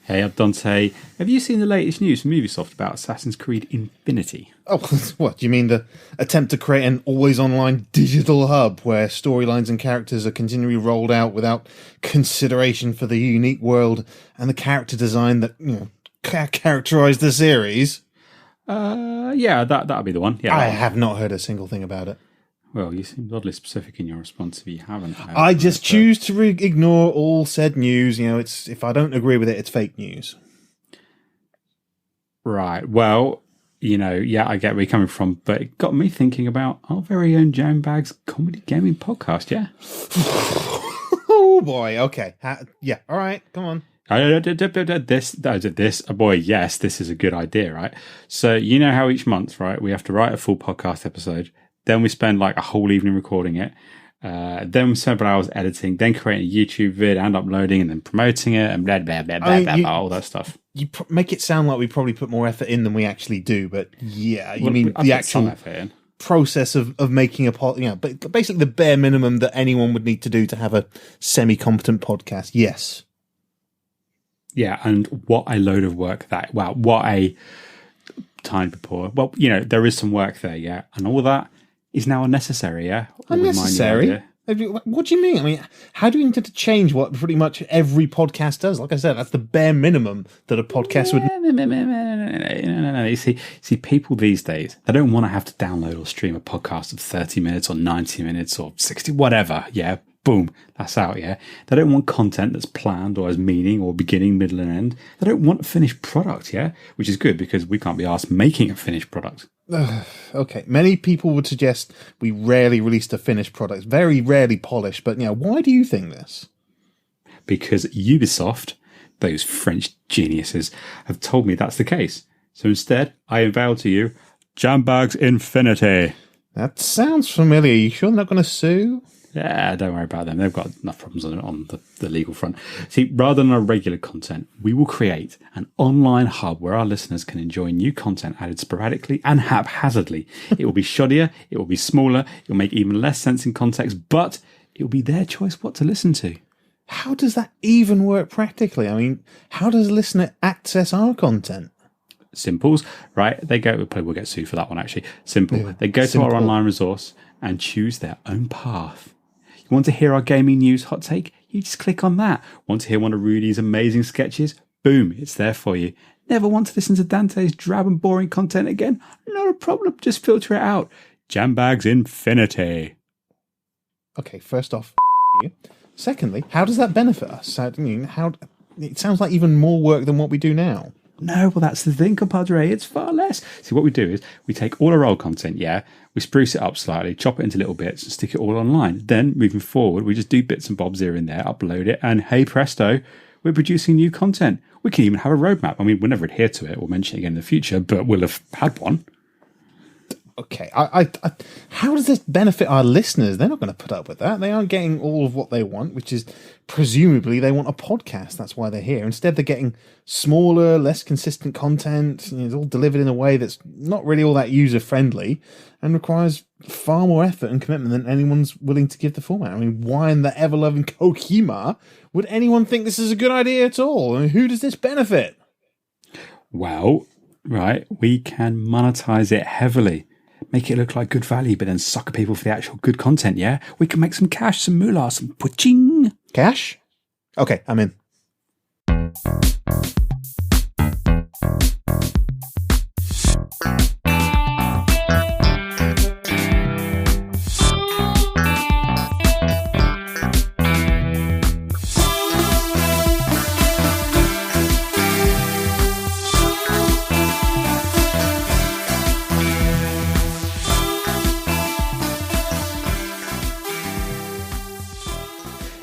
Hey, I'm Dante. Have you seen the latest news from Ubisoft about Assassin's Creed Infinity? Oh, what? Do you mean the attempt to create an always-online digital hub where storylines and characters are continually rolled out without consideration for the unique world and the character design that, characterised the series? Yeah, that'll be the one. Yeah, I have not heard a single thing about it. Well, you seem oddly specific in your response if you haven't. I just choose to ignore all said news. It's if I don't agree with it, it's fake news. Right. Well, I get where you're coming from, but it got me thinking about our very own Jambags comedy gaming podcast, yeah? Oh, boy. Okay. Yeah. All right. Come on. This, boy, yes, this is a good idea, right? So, you know how each month, right, we have to write a full podcast episode. Then we spend like a whole evening recording it. Then several hours editing, then creating a YouTube vid and uploading and then promoting it and blah, blah, blah, blah, blah, all that stuff. You make it sound like we probably put more effort in than we actually do, but yeah, you mean the actual process of making but basically the bare minimum that anyone would need to do to have a semi-competent podcast, yes. Yeah, and what a load of work what a time to pour. Well, there is some work there, yeah, and all that is now unnecessary, yeah? Unnecessary? What do you mean? I mean, how do you intend to change what pretty much every podcast does? Like I said, that's the bare minimum that a podcast would... No. You see, people these days, they don't want to have to download or stream a podcast of 30 minutes or 90 minutes or 60, whatever, yeah? Boom, that's out, yeah? They don't want content that's planned or has meaning or beginning, middle, and end. They don't want a finished product, yeah? Which is good because we can't be asked making a finished product. Okay, many people would suggest we rarely released a finished product, very rarely polished, but why do you think this? Because Ubisoft, those French geniuses, have told me that's the case. So instead, I unveil to you Jambags Infinity. That sounds familiar. You sure they're not going to sue? Yeah, don't worry about them. They've got enough problems on the legal front. See, rather than our regular content, we will create an online hub where our listeners can enjoy new content added sporadically and haphazardly. It will be shoddier, it will be smaller, it will make even less sense in context, but it will be their choice what to listen to. How does that even work practically? I mean, how does a listener access our content? Simples, right? We'll probably get sued for that one, actually. Simple. Yeah, they go to our online resource and choose their own path. You want to hear our gaming news hot take? You just click on that. Want to hear one of Rudy's amazing sketches? Boom, it's there for you. Never want to listen to Dante's drab and boring content again? Not a problem, just filter it out. Jambags Infinity. Okay, first off, you. Secondly, how does that benefit us? It sounds like even more work than what we do now. No, well, that's the thing, compadre. It's far less. See, what we do is we take all our old content, we spruce it up slightly, chop it into little bits and stick it all online. Then, moving forward, we just do bits and bobs here and there, upload it, and hey presto, we're producing new content. We can even have a roadmap. I mean, we'll never adhere to it or mention it again in the future, but we'll have had one. Okay, how does this benefit our listeners? They're not going to put up with that. They aren't getting all of what they want, which is presumably they want a podcast. That's why they're here. Instead, they're getting smaller, less consistent content. It's all delivered in a way that's not really all that user-friendly and requires far more effort and commitment than anyone's willing to give the format. I mean, why in the ever-loving Kokima would anyone think this is a good idea at all? I mean, who does this benefit? Well, right, we can monetize it heavily. Make it look like good value, but then sucker people for the actual good content, yeah? We can make some cash, some moolah, some puching. Cash? Okay, I'm in.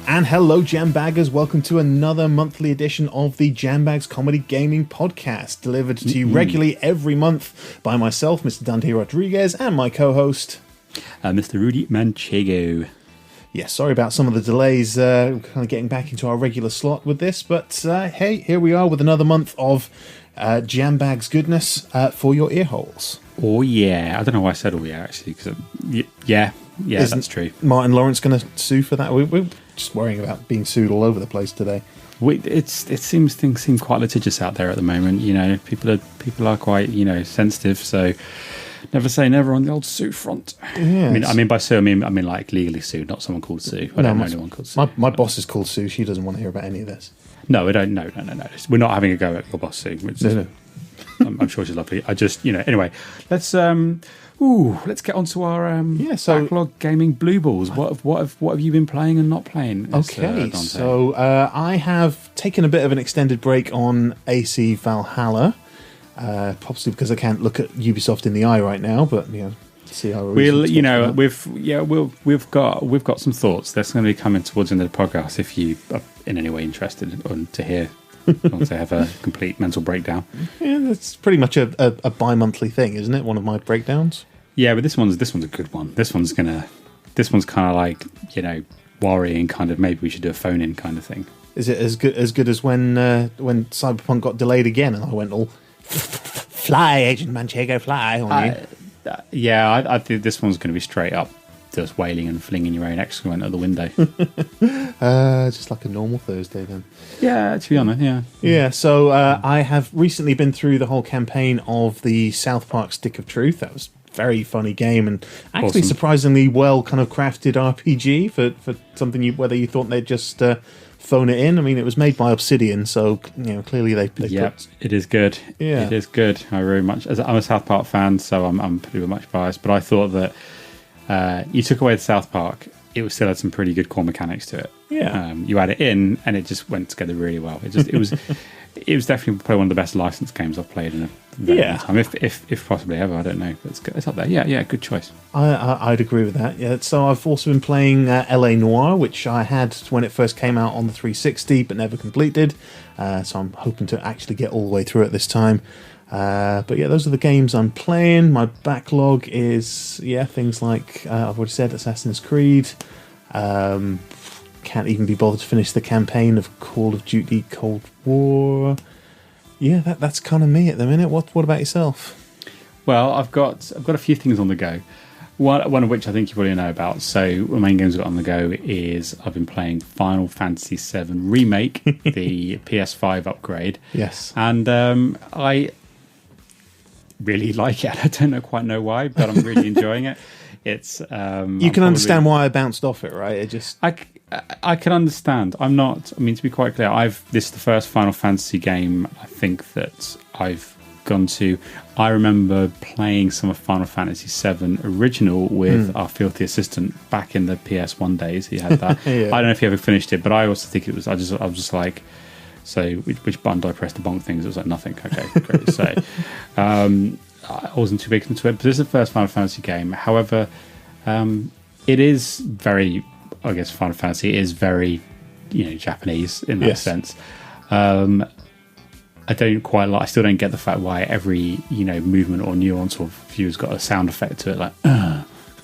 And hello, Jambaggers. Welcome to another monthly edition of the Jambags Comedy Gaming Podcast, delivered to you regularly every month by myself, Mr. Dante Rodriguez, and my co-host, Mr. Rudy Manchego. Yeah, sorry about some of the delays, kind of getting back into our regular slot with this, but hey, here we are with another month of Jambags goodness for your ear holes. Oh yeah, I don't know why I said oh yeah, actually, because yeah, that's true. Martin Lawrence going to sue for that? We're just worrying about being sued all over the place today. It seems things seem quite litigious out there at the moment. You know, people are quite, you know, sensitive. So never say never on the old Sue front. Yes. I mean by Sue, I mean like legally Sue, not someone called Sue. I don't know anyone called Sue. My boss is called Sue. She doesn't want to hear about any of this. No, we don't. No. We're not having a go at your boss, Sue. No. I'm sure she's lovely. I just, you know. Anyway, let's get on to our backlog gaming blue balls. What have you been playing and not playing? Okay, so I have taken a bit of an extended break on AC Valhalla, possibly because I can't look at Ubisoft in the eye right now. But you know, see how we've got some thoughts. That's going to be coming towards the end of the podcast. If you are in any way interested to hear. Want to have a complete mental breakdown. Yeah, that's pretty much a bi-monthly thing, isn't it? One of my breakdowns. Yeah, but this one's a good one. This one's kind of like, you know, worrying kind of. Maybe we should do a phone in kind of thing. Is it as good as when Cyberpunk got delayed again and I went all fly, Agent Manchego, fly on you? Yeah, I think this one's going to be straight up just wailing and flinging your own excrement out the window. Just like a normal Thursday then. Yeah, to be honest, yeah. Yeah, so I have recently been through the whole campaign of the South Park Stick of Truth. That was a very funny game and actually awesome. Surprisingly well kind of crafted RPG for something whether you thought they'd just phone it in. I mean, it was made by Obsidian, so you know clearly they put... it is good. Yeah, it is good. I very much. I'm a South Park fan, so I'm pretty much biased. But I thought that you took away the South Park, it still had some pretty good core mechanics to it. Yeah, you add it in, and it just went together really well. It was definitely probably one of the best licensed games I've played in a very long time, if possibly ever. I don't know, but it's up there. Yeah, good choice. I'd agree with that. Yeah, so I've also been playing LA Noire, which I had when it first came out on the 360, but never completed. So I'm hoping to actually get all the way through it this time. But yeah, those are the games I'm playing. My backlog is things like I've already said Assassin's Creed. Can't even be bothered to finish the campaign of Call of Duty Cold War. Yeah, that's kind of me at the minute. What about yourself? Well, I've got a few things on the go. One of which I think you probably know about. So the main games I've got on the go is I've been playing Final Fantasy VII Remake, the PS5 upgrade. Yes, and I really like it. I don't quite know why, but I'm really enjoying it. It's you can understand why I bounced off it, right? It just I can understand. I'm not. I mean, to be quite clear, this is the first Final Fantasy game I think that I've gone to. I remember playing some of Final Fantasy VII Original with our filthy assistant back in the PS1 days. He had that. I don't know if he ever finished it, but I also think it was. I was just like, so which button do I press to bonk things? It was like nothing. Okay, great. So I wasn't too big into it. But this is the first Final Fantasy game. However, it is very. I guess Final Fantasy is very, Japanese in that sense. I still don't get the fact why every, movement or nuance or view's got a sound effect to it, like,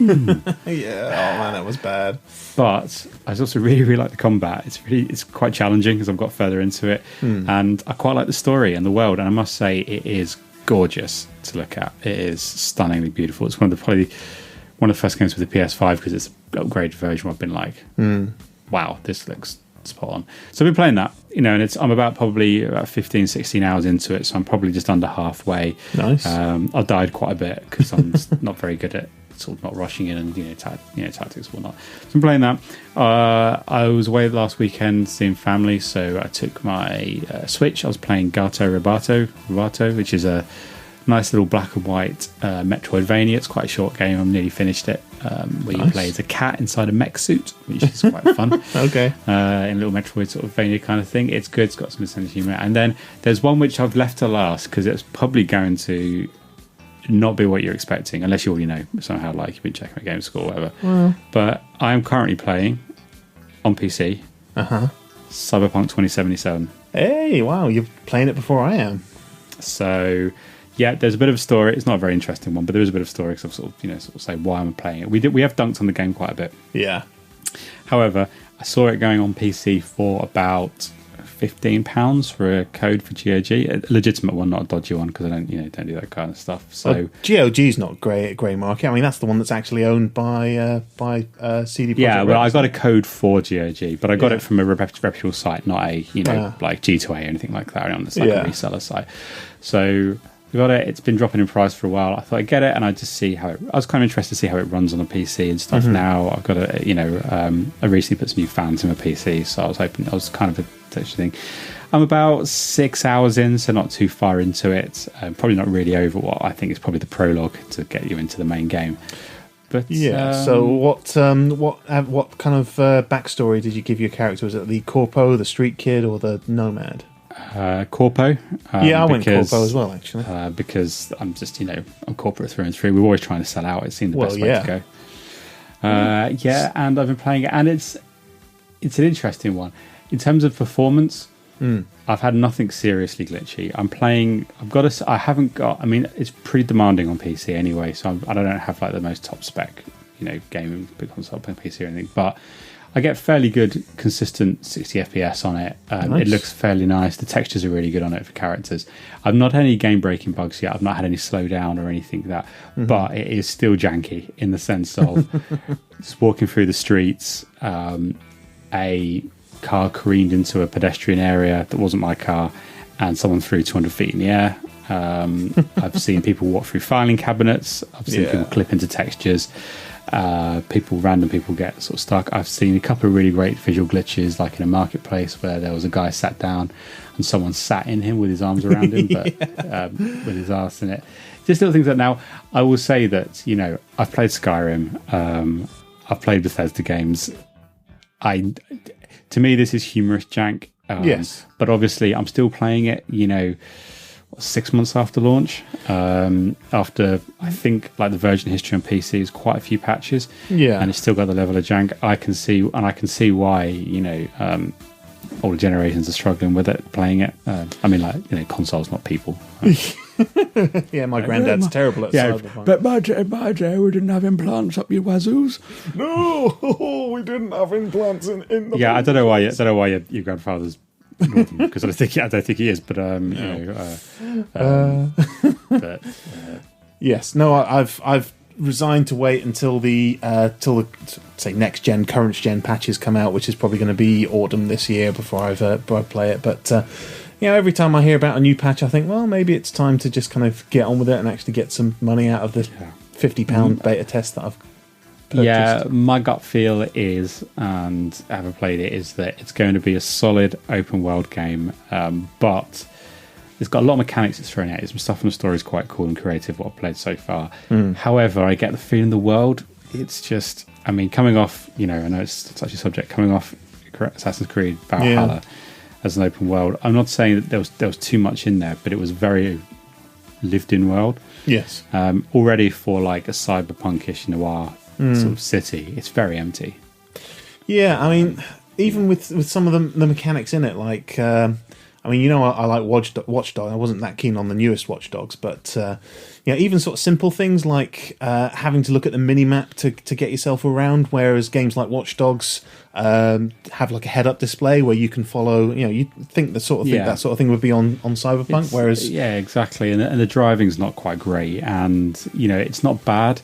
Yeah, oh man, that was bad. But I also really, really like the combat. It's quite challenging as I've got further into it. And I quite like the story and the world. And I must say, it is gorgeous to look at. It is stunningly beautiful. It's one of the first games with the PS5 because it's an upgraded version where I've been like, wow, this looks spot on. So I've been playing that, and I'm probably about 15, 16 hours into it, so I'm probably just under halfway. Nice. I died quite a bit because I'm not very good at sort of not rushing in and tactics and whatnot. So I'm playing that. I was away last weekend seeing family, so I took my Switch. I was playing Gato Roboto, which is a nice little black and white Metroidvania. It's quite a short game. I've nearly finished it. Where you play as a cat inside a mech suit, which is quite fun. Okay. In a little Metroid sort of Vania kind of thing. It's good. It's got some sense of humour. And then there's one which I've left to last because it's probably going to not be what you're expecting, unless you already know somehow, like you've been checking my game score or whatever. Well. But I am currently playing on PC Cyberpunk 2077. Hey, wow, you're playing it before I am. So yeah, there's a bit of a story. It's not a very interesting one, but there is a bit of a story because I've sort of say why I'm playing it. We have dunked on the game quite a bit. Yeah. However, I saw it going on PC for about £15 for a code for GOG, a legitimate one, not a dodgy one, because I don't do that kind of stuff. So GOG's not grey market. I mean, that's the one that's actually owned by CD Projekt. Yeah, well, I got a code for GOG, but I got it from a reputable site, not a like G2A or anything like that. It's like a reseller site. So we got it. It's been dropping in price for a while. I thought I'd get it, and I just see how it. I was kind of interested to see how it runs on a PC and stuff. Now I've got I recently put some new fans in my PC, so I was kind of a touchy thing. I'm about 6 hours in, so not too far into it. Probably not really over what I think is probably the prologue to get you into the main game. But so what kind of backstory did you give your character? Was it the Corpo, the Street Kid, or the Nomad? Corpo. I went Corpo as well, actually. Because I'm just, I'm corporate through and through. We're always trying to sell out. It seemed the best way to go. And I've been playing it, and it's an interesting one. In terms of performance, I've had nothing seriously glitchy. It's pretty demanding on PC anyway, so I don't have like the most top spec, gaming console on PC or anything, but I get fairly good, consistent 60 FPS on it. Nice. It looks fairly nice. The textures are really good on it for characters. I've not had any game-breaking bugs yet. I've not had any slowdown or anything like that. But it is still janky in the sense of just walking through the streets. A car careened into a pedestrian area that wasn't my car, and someone threw 200 feet in the air. I've seen people walk through filing cabinets. I've seen people clip into textures. Random people get sort of stuck. I've seen a couple of really great visual glitches, like in a marketplace where there was a guy sat down and someone sat in him with his arms around him, but with his ass in it. Just little things like that. Now, I will say that, I've played Skyrim. I've played Bethesda games. To me, this is humorous jank. Yes. But obviously, I'm still playing it, 6 months after launch. After, I think, like the version history on PC is quite a few patches. Yeah. And it's still got the level of jank. I can see why, older generations are struggling with it, playing it. Consoles, not people. Yeah, my granddad's terrible at Cyberpunk. But my day, we didn't have implants up your wazoos. No, we didn't have implants in the. Yeah, I don't know why your grandfather's northern, because I don't think he is. But yes, no, I've resigned to wait until the say next gen, current gen patches come out, which is probably going to be autumn this year before I play it. But every time I hear about a new patch, I think, well, maybe it's time to just kind of get on with it and actually get some money out of the £50 beta test that I've purchased. Yeah, my gut feel is, and I haven't played it, is that it's going to be a solid open world game, but it's got a lot of mechanics it's thrown at. Some stuff in the story is quite cool and creative, what I've played so far. However, I get the feeling the world, it's just, coming off, I know it's such a subject, coming off Assassin's Creed Valhalla as an open world. I'm not saying that there was too much in there, but it was a very lived-in world. Yes. Already for like a cyberpunkish noir sort of city, it's very empty. Yeah, even with some of the mechanics in it, like I like Watch Dogs. I wasn't that keen on the newest Watch Dogs, but even sort of simple things like having to look at the mini-map to get yourself around, whereas games like Watch Dogs have like a head-up display where you can follow. You think that sort of thing would be on Cyberpunk, whereas exactly, and the driving's not quite great, and it's not bad.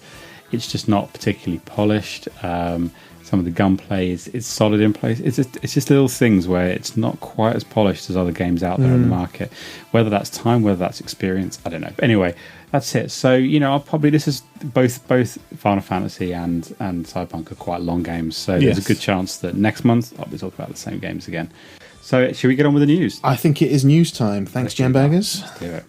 It's just not particularly polished. Some of the gunplay is solid in place. It's just little things where it's not quite as polished as other games out there in the market. Whether that's time, whether that's experience, I don't know. But anyway, that's it. So I'll probably, this is both Final Fantasy and Cyberpunk are quite long games. So there's a good chance that next month I'll be talking about the same games again. So should we get on with the news? I think it is news time. Thanks, Jambaggers. Let's do it.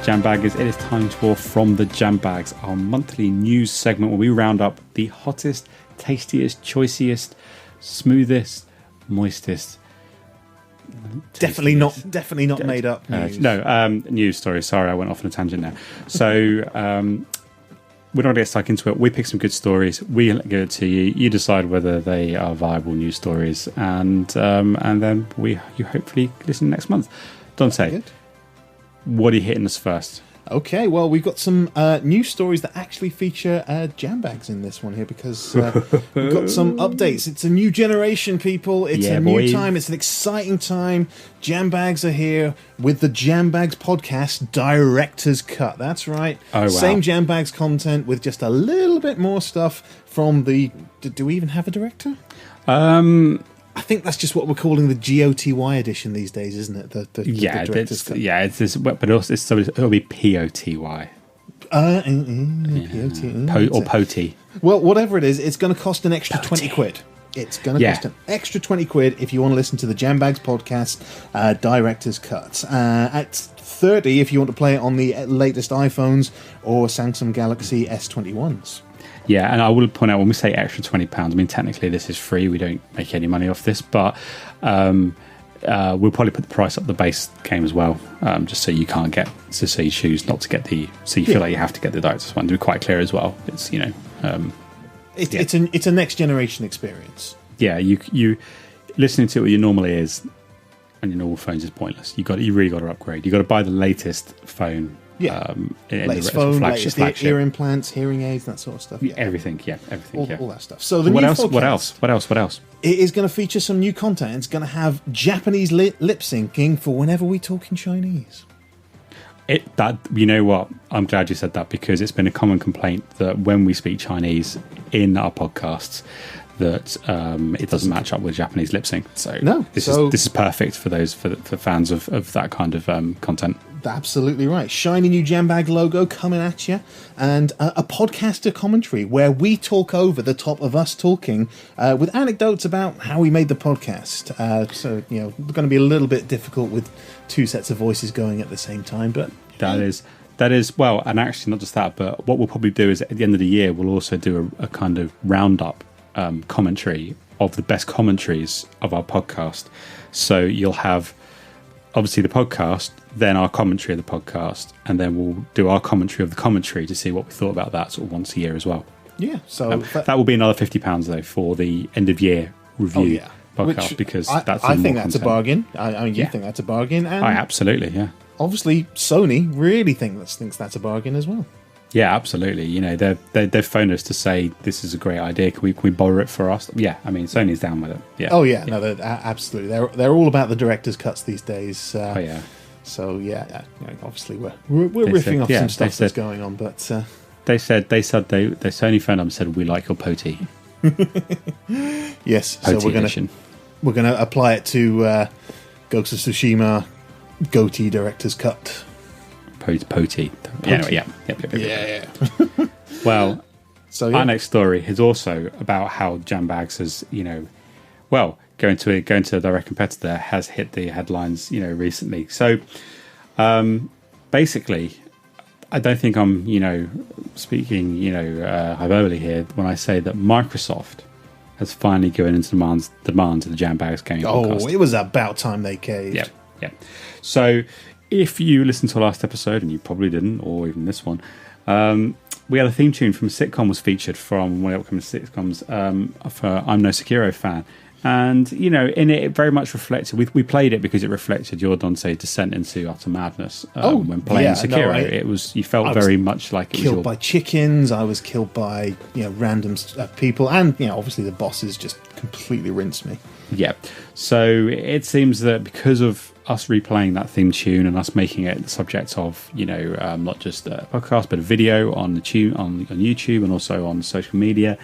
Jambaggers, it is time for From the Jambags, our monthly news segment where we round up the hottest, tastiest, choicest, smoothest, moistest. Definitely not made up news. News story. Sorry, I went off on a tangent now. So we're not going to get stuck into it. We pick some good stories. We give it to you. You decide whether they are viable news stories, and then you hopefully listen next month. Dante, what are you hitting us first? Okay, well, we've got some news stories that actually feature Jambags in this one here because we've got some updates. It's a new generation, people. It's a new time. It's an exciting time. Jambags are here with the Jambags podcast Director's Cut. That's right. Oh, wow. Same Jambags content with just a little bit more stuff from the... Do we even have a director? I think that's just what we're calling the GOTY edition these days, isn't it? The director's cut. It's this, but also it'll be POTY. Or POTY. Well, whatever it is, it's going to cost an extra 20 quid. It's going to cost an extra 20 quid if you want to listen to the Jambags podcast Director's Cut. At 30 if you want to play it on the latest iPhones or Samsung Galaxy S21s. Yeah, and I will point out when we say extra £20, I mean technically this is free. We don't make any money off this, but we'll probably put the price up the base game as well, just so you can't get. So you choose not to get so you feel like you have to get the director's one. To be quite clear as well, it's it's a next generation experience. Yeah, you listening to it with your normal ears and your normal phones is pointless. You really got to upgrade. You got to buy the latest phone. Yeah, latest phone, latest ear implants, hearing aids, that sort of stuff. Yeah. Everything. All that stuff. So What else? It is going to feature some new content. It's going to have Japanese lip syncing for whenever we talk in Chinese. You know what? I'm glad you said that because it's been a common complaint that when we speak Chinese in our podcasts, that it doesn't match up with Japanese lip sync. So this is perfect for for fans of that kind of content. Absolutely right. Shiny new Jambag logo coming at you, and a podcaster commentary where we talk over the top of us talking with anecdotes about how we made the podcast. So it's going to be a little bit difficult with two sets of voices going at the same time, but that is well, and actually not just that, but what we'll probably do is at the end of the year we'll also do a kind of roundup commentary of the best commentaries of our podcast. So you'll have obviously the podcast, then our commentary of the podcast, and then we'll do our commentary of the commentary to see what we thought about that sort of once a year as well. Yeah, so that will be another £50 though for the end of year review podcast. Because I think that's a bargain. I mean, you think that's a bargain, and absolutely, yeah. Obviously, Sony really thinks that's a bargain as well. Yeah, absolutely. They've phoned us to say this is a great idea. Can we borrow it for us? Yeah, I mean Sony's down with it. Yeah. Oh yeah, no, they're absolutely. They're all about the director's cuts these days. So obviously we're riffing off some stuff that's going on, but they Sony phoned up and said we like your potty. Yes, potty so we're gonna apply it to Ghost of Tsushima Goatee Director's Cut. Potty. Yeah. Well, so our next story is also about how Jambags has, going to a direct competitor has hit the headlines, recently. So, basically, I don't think I'm, speaking, hyperbole here when I say that Microsoft has finally given into demands of the Jambags gaming podcast. Oh, it was about time they caved. Yeah. So, if you listened to our last episode, and you probably didn't, or even this one, we had a theme tune from a sitcom was featured from one of the upcoming sitcoms for I'm No Sekiro Fan. And, in it very much reflected, we played it because it reflected your Dante descent into utter madness when playing Sekiro. You felt very much like it was killed by chickens, I was killed by, random people, and, obviously the bosses just completely rinsed me. Yeah. So it seems that because of us replaying that theme tune and us making it the subject of, not just a podcast, but a video on YouTube and also on social media,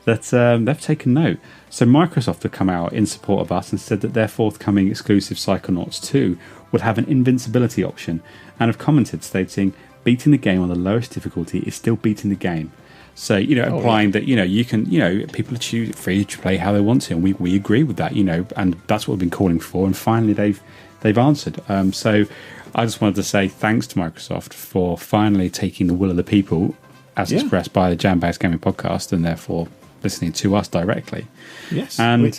that they've taken note. So Microsoft have come out in support of us and said that their forthcoming exclusive Psychonauts 2 would have an invincibility option, and have commented stating, beating the game on the lowest difficulty is still beating the game. So, implying that, you can, people are free to play how they want to, and we agree with that, and that's what we've been calling for, and finally they've answered. So I just wanted to say thanks to Microsoft for finally taking the will of the people, as expressed by the Jambags Gaming Podcast, and therefore listening to us directly. Yes. And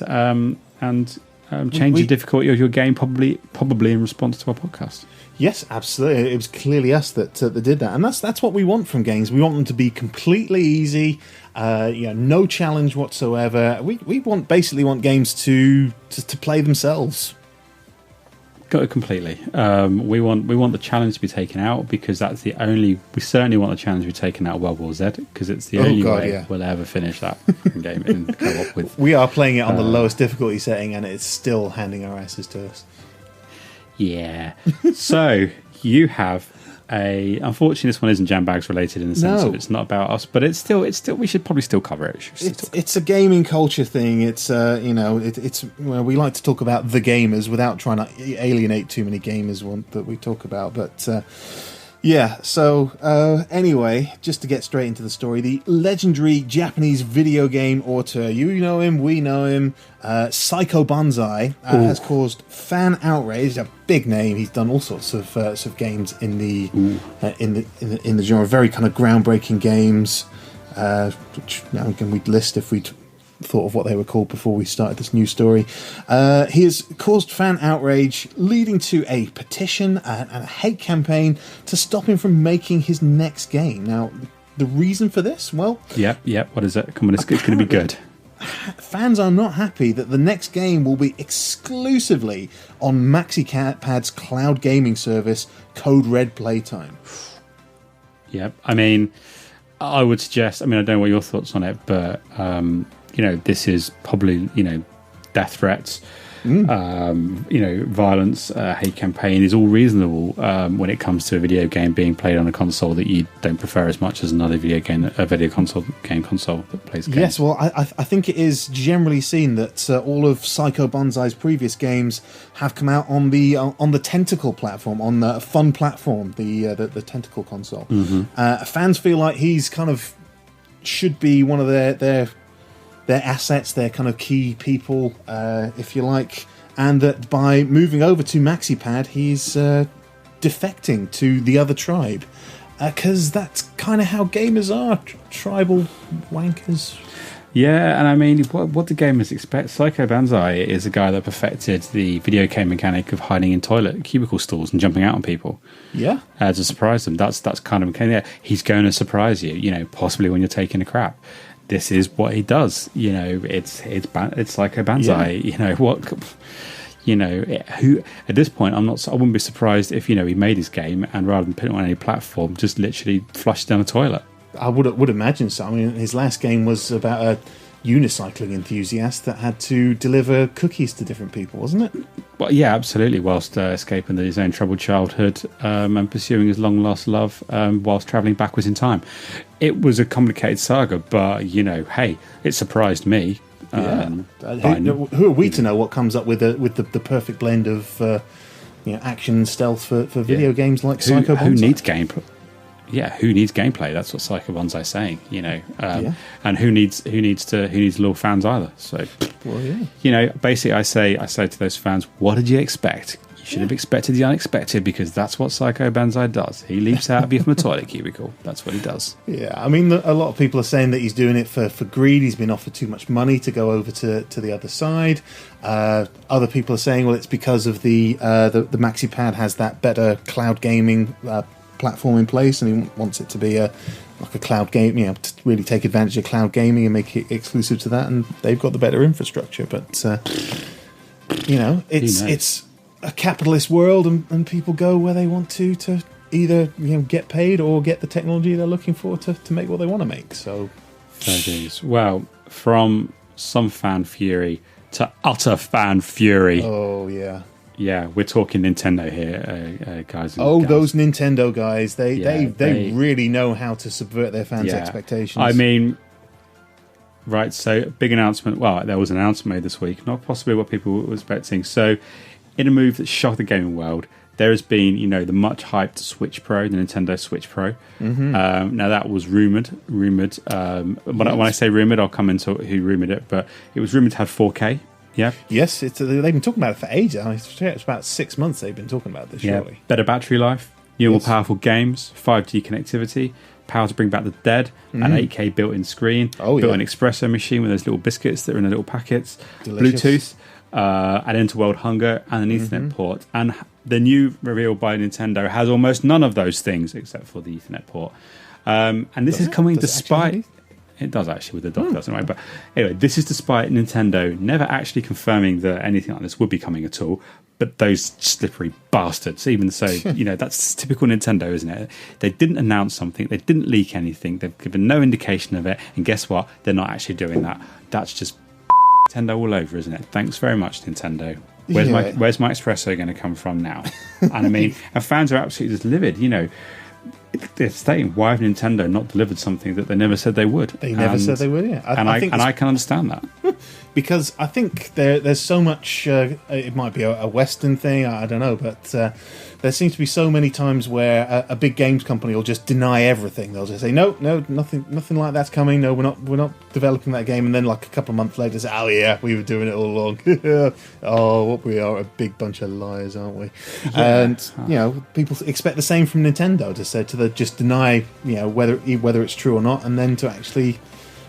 change the difficulty of your game, probably in response to our podcast. Yes, absolutely. It was clearly us that did that, and that's what we want from games. We want them to be completely easy, no challenge whatsoever. We basically want games to play themselves. Got it completely. We want the challenge to be taken out, because that's the only. We certainly want the challenge to be taken out of World War Z, because it's the only way we'll ever finish that game and come up with. We are playing it on the lowest difficulty setting, and it's still handing our asses to us. Yeah. So you have unfortunately, this one isn't Jambags related in the sense of it's not about us, but it's still we should probably still cover it. It's a gaming culture thing. It's it's we like to talk about the gamers without trying to alienate too many gamers that we talk about, but. So anyway, just to get straight into the story, the legendary Japanese video game author, you know him, we know him, Psycho Banzai, has caused fan outrage. A big name. He's done all sorts of games in the genre, very kind of groundbreaking games, which now again we'd list if we'd thought of what they were called before we started this news story. He has caused fan outrage, leading to a petition and a hate campaign to stop him from making his next game. Now, the reason for this? Well... Yep. What is it? Come on, it's going to be good. Fans are not happy that the next game will be exclusively on MaxiPad's cloud gaming service, Code Red Playtime. Yep. I mean, I would suggest... I don't know what your thoughts on it, but... this is probably, death threats, violence, hate campaign is all reasonable when it comes to a video game being played on a console that you don't prefer as much as another video game, a video console that plays games. Yes, well, I think it is generally seen that all of Psycho Banzai's previous games have come out on the Tentacle platform, on the Fun platform, the Tentacle console. Mm-hmm. Fans feel like he's kind of should be one of their assets, their kind of key people, if you like, and that by moving over to MaxiPad, he's defecting to the other tribe, because that's kind of how gamers are, tribal wankers. Yeah, and what do gamers expect? Psycho Banzai is a guy that perfected the video game mechanic of hiding in toilet cubicle stalls and jumping out on people. Yeah, to surprise them. That's kind of he's going to surprise you. Possibly when you're taking a crap. This is what he does. It's Psycho Banzai. Yeah. Who at this point I wouldn't be surprised if he made his game and rather than put it on any platform, just literally flushed down a toilet. I would imagine so. His last game was about a unicycling enthusiast that had to deliver cookies to different people, wasn't it? Well, yeah, absolutely. Whilst escaping his own troubled childhood and pursuing his long lost love, whilst travelling backwards in time. It was a complicated saga, but hey, it surprised me. Who are we to know what comes up with the perfect blend of action and stealth for video games like Psycho Banzai? Who needs gameplay? Yeah, who needs gameplay? That's what Psycho Banzai's saying, and who needs loyal fans either. So, basically, I say to those fans, what did you expect? You should have expected the unexpected, because that's what Psycho Banzai does. He leaps out of you from a toilet cubicle. That's what he does. Yeah, a lot of people are saying that he's doing it for greed. He's been offered too much money to go over to the other side. Other people are saying, well, it's because of the MaxiPad has that better cloud gaming platform in place, and he wants it to be like a cloud game, to really take advantage of cloud gaming and make it exclusive to that, and they've got the better infrastructure. But it's a capitalist world, and people go where they want to either get paid or get the technology they're looking for to make what they want to make. So fair dues. Well, from some fan fury to utter fan fury. Oh yeah. Yeah, we're talking Nintendo here, guys. Those Nintendo guys, they really know how to subvert their fans' expectations. Right, so big announcement. Well, there was an announcement made this week, not possibly what people were expecting. So, in a move that shocked the gaming world, there has been, the much hyped Switch Pro, the Nintendo Switch Pro. Mm-hmm. Now, that was rumoured. When I say rumoured, I'll come into who rumoured it, but it was rumoured to have 4K. Yeah. Yes, they've been talking about it for ages. It's about 6 months they've been talking about this, surely. Better battery life, more powerful games, 5G connectivity, power to bring back the dead, an 8K built-in screen, built-in espresso machine with those little biscuits that are in the little packets, delicious. Bluetooth, an end to world hunger, and an Ethernet port. And the new reveal by Nintendo has almost none of those things except for the Ethernet port. And this is coming despite... It does actually with the dock, doesn't it? But anyway, this is despite Nintendo never actually confirming that anything like this would be coming at all. But those slippery bastards, even so, that's typical Nintendo, isn't it? They didn't announce something, they didn't leak anything, they've given no indication of it, and guess what? They're not actually doing that. That's just Nintendo all over, isn't it? Thanks very much, Nintendo. Where's my espresso going to come from now? And I mean, and fans are absolutely just livid, They're stating, why have Nintendo not delivered something that they never said they would? They never said they would, yeah. I can understand that. Because I think there's so much, it might be a Western thing, I don't know, but there seems to be so many times where a big games company will just deny everything. They'll just say, no, nothing like that's coming. No, we're not developing that game. And then like a couple of months later, say, oh yeah, we were doing it all along. Oh, what we are, a big bunch of liars, aren't we? Yeah. And people expect the same from Nintendo to just deny, whether it's true or not, and then to actually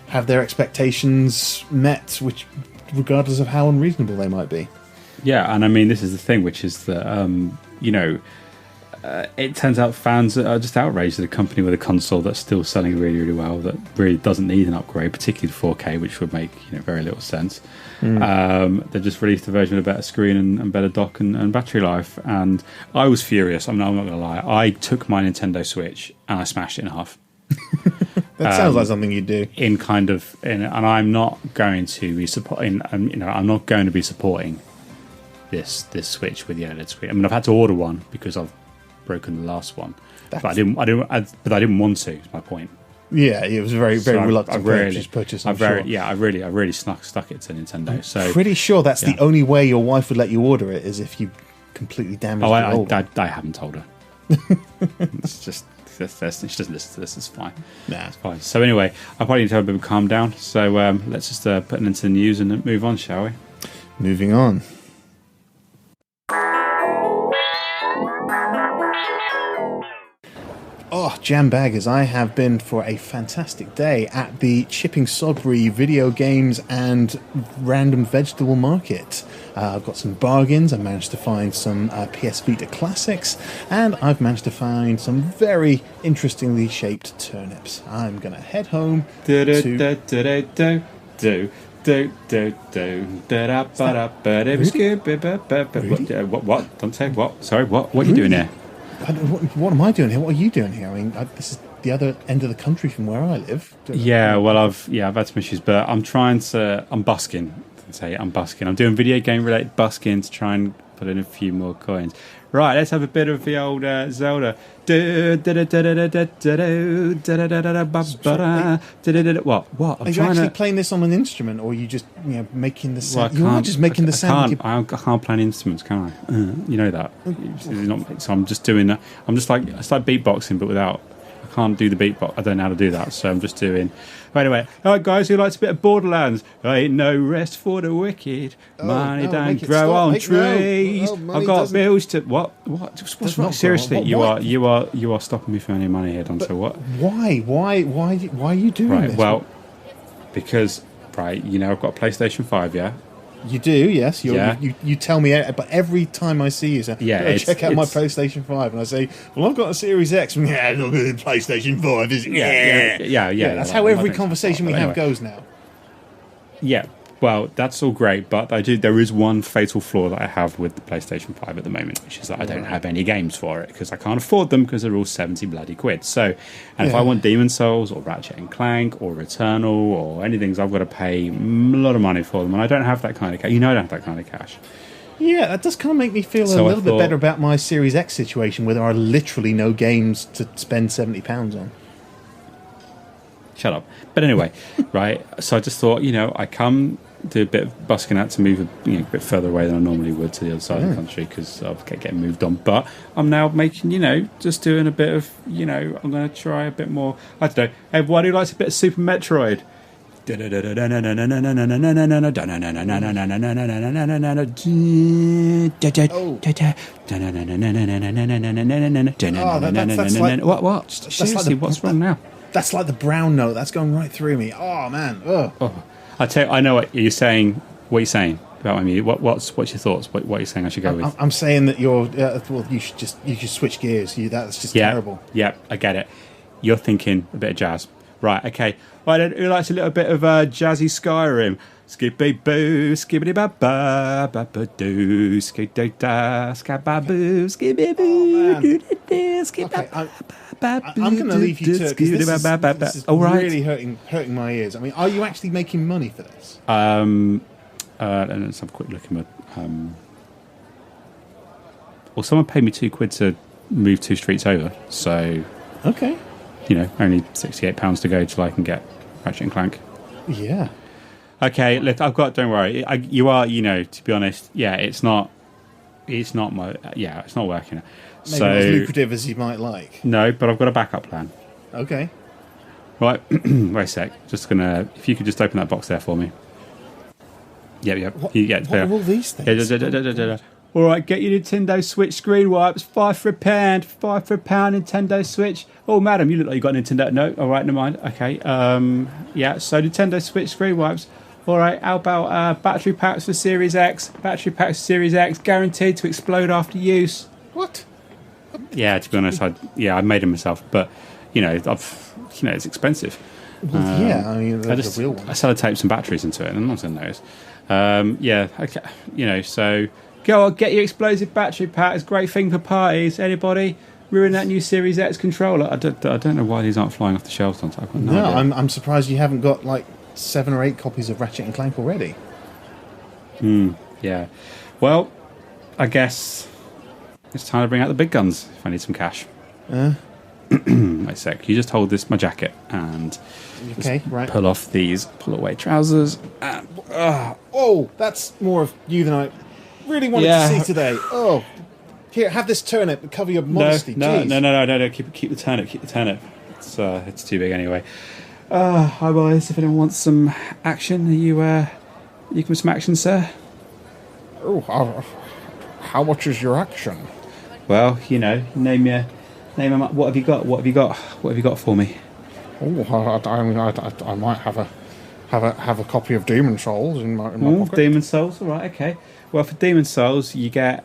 have their expectations met, which regardless of how unreasonable they might be. Yeah, and I mean, this is the thing, which is that it turns out fans are just outraged at a company with a console that's still selling really, really well, that really doesn't need an upgrade, particularly to 4K, which would make very little sense. They just released a version with a better screen and better dock and battery life, and I was furious. I'm not going to lie. I took my Nintendo Switch and I smashed it in half. That sounds like something you do. And I'm not going to be supporting. I'm not going to be supporting this Switch with the OLED screen. I mean, I've had to order one because I've broken the last one, but I didn't want to. Is my point. Yeah, it was a very reluctant purchase. I really stuck it to Nintendo. So pretty sure that's the only way your wife would let you order it is if you completely damaged it. I haven't told her. It's just. She doesn't listen to this. It's fine. Nah, it's fine. So anyway, I probably need to have a bit of a calm down. So let's just put it into the news and move on, shall we? Moving on. Oh, Jambaggers, I have been for a fantastic day at the Chipping Sodbury video games and random vegetable market. I've got some bargains, I managed to find some PS Vita classics, and I've managed to find some very interestingly shaped turnips. I'm going to head home to... What? Don't say what? Sorry, what are you doing here? What am I doing here? What are you doing here? I mean, this is the other end of the country from where I live. Yeah, well, I've had some issues, but I'm busking. I'm busking. I'm doing video game related busking to try and put in a few more coins. Right, let's have a bit of the old Zelda. What? Are you actually playing this on an instrument, or are you just making the sound? You're not just making the sound. I can't play instruments, can I? You know that. So I'm just doing that. It's like beatboxing, but without. I can't do the beatbox. I don't know how to do that, so I'm just doing. Anyway, all right, guys, who likes a bit of Borderlands? Ain't no rest for the wicked. Money don't grow on trees. I've got bills to. What? What's wrong? Seriously, you are stopping me from earning money here, Don. So what? Why are you doing this? Well, because I've got a PlayStation 5, yeah. You do, yes. You tell me, but every time I see you, say, check out my PlayStation 5, and I say, well, I've got a Series X. Yeah, look at the PlayStation 5, is it? Yeah. That's how every conversation we have goes now. Yeah, well, that's all great, but there is one fatal flaw that I have with the PlayStation 5 at the moment, which is that I don't have any games for it because I can't afford them because they're all 70 bloody quid. So, if I want Demon's Souls or Ratchet and Clank or Returnal or anything, I've got to pay a lot of money for them, and I don't have that kind of cash. I don't have that kind of cash. Yeah, that does kind of make me feel a little bit better about my Series X situation, where there are literally no games to spend £70 on. Shut up. But anyway, right, so I just thought, I come do a bit of busking out to move a bit further away than I normally would to the other side of the country because I'll get getting moved on. But I'm now making, just doing a bit of, I'm going to try a bit more. I don't know. Everybody likes a bit of Super Metroid. What? Seriously, what's wrong now? That's like the brown note. That's going right through me. Oh, man. I tell you, I know what you're saying. What are you saying? about my music? What's your thoughts? What are you saying I should go with? I'm saying that you should switch gears. That's just terrible. Yeah, I get it. You're thinking a bit of jazz. Right, okay. Well, then, who likes a little bit of jazzy Skyrim? Skippy boo, skibbity ba ba ba ba doo, skidoo da, skababoo, skibby boo, doo doo doo, skibba ba ba. I'm going to leave you to it, 'cause this is really hurting my ears. I mean, are you actually making money for this? And let's have a quick look at my. Well, someone paid me £2 to move 2 streets over, so okay. Only £68 to go till I can get Ratchet and Clank. Yeah. Okay, look, I've got. Don't worry. You are. To be honest, yeah, it's not. It's not working. Maybe not as lucrative as you might like. No, but I've got a backup plan. Okay. Right. Wait a sec. Just gonna. If you could just open that box there for me. Yep. What are all these things? Yeah, all right, get your Nintendo Switch screen wipes. £5 for £1. £5 for £1. Nintendo Switch. Oh, madam, you look like you got a Nintendo. No, all right, never mind. Okay. Yeah. So Nintendo Switch screen wipes. All right. How about battery packs for Series X? Battery packs for Series X guaranteed to explode after use. What? Yeah. To be honest, I made them myself, but it's expensive. Well, yeah. I mean, I just the real one. I sellotape some batteries into it, and I'm not going to notice. Yeah. Okay. So. Go on, get your explosive battery pack. It's a great thing for parties. Anybody ruin that new Series X controller? I don't know why these aren't flying off the shelves on top. No, I'm surprised you haven't got like 7 or 8 copies of Ratchet and Clank already. Yeah. Well, I guess it's time to bring out the big guns if I need some cash. Wait a sec. You just hold my jacket and pull off these pull-away trousers. Oh, that's more of you than I really wanted to see today. Oh, here, have this turnip and cover your modesty. No. Keep the turnip. Keep the turnip. It's too big anyway. Hi boys. If anyone wants some action, you can some action, sir. Oh, how much is your action? Well, name them up. What have you got? What have you got for me? Oh, I might have a copy of Demon Souls in my pocket. Demon Souls. All right. Okay. Well, for Demon Souls, you get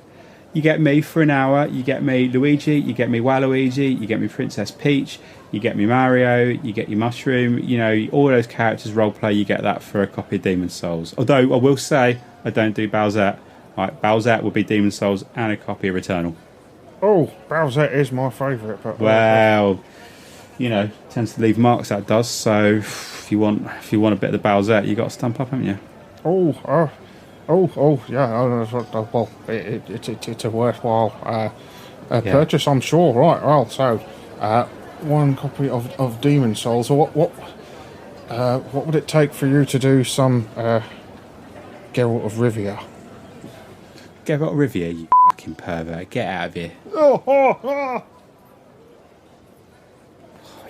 me for an hour. You get me Luigi. You get me Waluigi. You get me Princess Peach. You get me Mario. You get your Mushroom. All those characters roleplay. You get that for a copy of Demon Souls. Although I will say I don't do Bowsette. Right, Bowsette will be Demon Souls and a copy of Returnal. Oh, Bowsette is my favourite. But well, tends to leave marks. That does. So if you want a bit of the Bowsette, you got to stump up, haven't you? Oh, yeah. Well, it's a worthwhile purchase, I'm sure. Right. Well, so 1 copy of Demon Souls. So what would it take for you to do some Geralt of Rivia? Geralt of Rivia, you fucking pervert! Get out of here.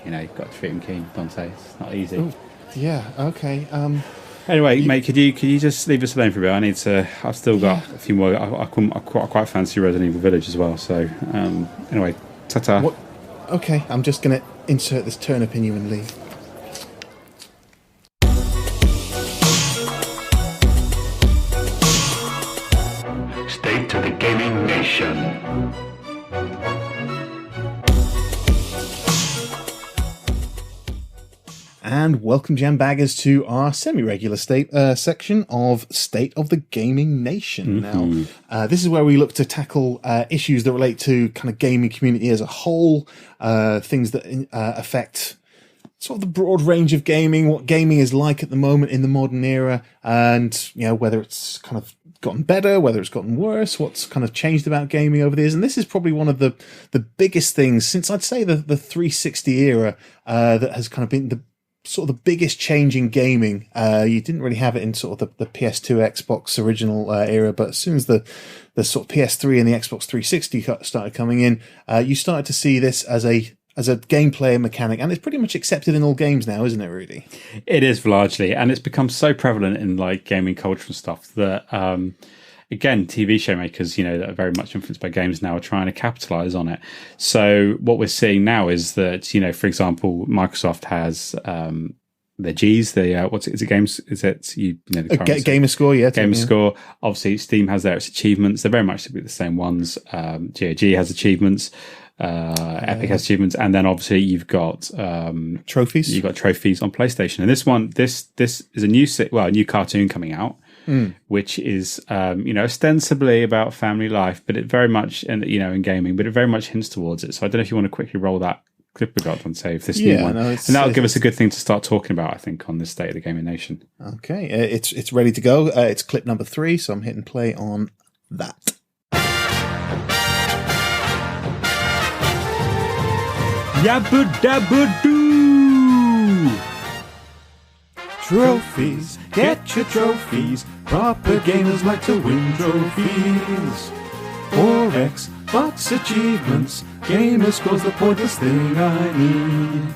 You've got to treat him keen, Dante. It's not easy. Ooh, yeah. Okay. Anyway, mate, could you just leave us alone for a bit? I've still got a few more. I quite fancy Resident Evil Village as well. So anyway, ta-ta. Okay, I'm just going to insert this turnip in you and leave. State of the Gaming Nation. And welcome, Jambaggers, to our semi-regular section of State of the Gaming Nation. Mm-hmm. Now, this is where we look to tackle issues that relate to kind of gaming community as a whole, things that affect sort of the broad range of gaming, what gaming is like at the moment in the modern era, and whether it's kind of gotten better, whether it's gotten worse, what's kind of changed about gaming over the years. And this is probably one of the biggest things since I'd say the 360 era that has kind of been the sort of the biggest change in gaming. You didn't really have it in sort of the PS2, Xbox original era, but as soon as the sort of PS3 and the Xbox 360 started coming in, you started to see this as a gameplay mechanic, and it's pretty much accepted in all games now, isn't it, Rudy? It is largely, and it's become so prevalent in like gaming culture and stuff that again, TV show makers, that are very much influenced by games now are trying to capitalize on it. So what we're seeing now is that, for example, Microsoft has the G's, the what's it? Is it games? Is it the gamer score? Yeah, gamer score. Obviously, Steam has their achievements. They're very much the same ones. GOG has achievements. Epic has achievements, and then obviously you've got trophies. You've got trophies on PlayStation, and this is a new cartoon coming out, which is ostensibly about family life, but it very much in gaming, but it very much hints towards it. So I don't know if you want to quickly roll that clip we got on save this new one, and that'll give us a good thing to start talking about, I think, on this State of the Gaming Nation. Okay, it's ready to go. It's clip number 3, so I'm hitting play on that. Yabba dabba doo! Trophies, get your trophies. Proper gamers like to win trophies. 4x, Xbox achievements. Gamer scores the pointless thing I need.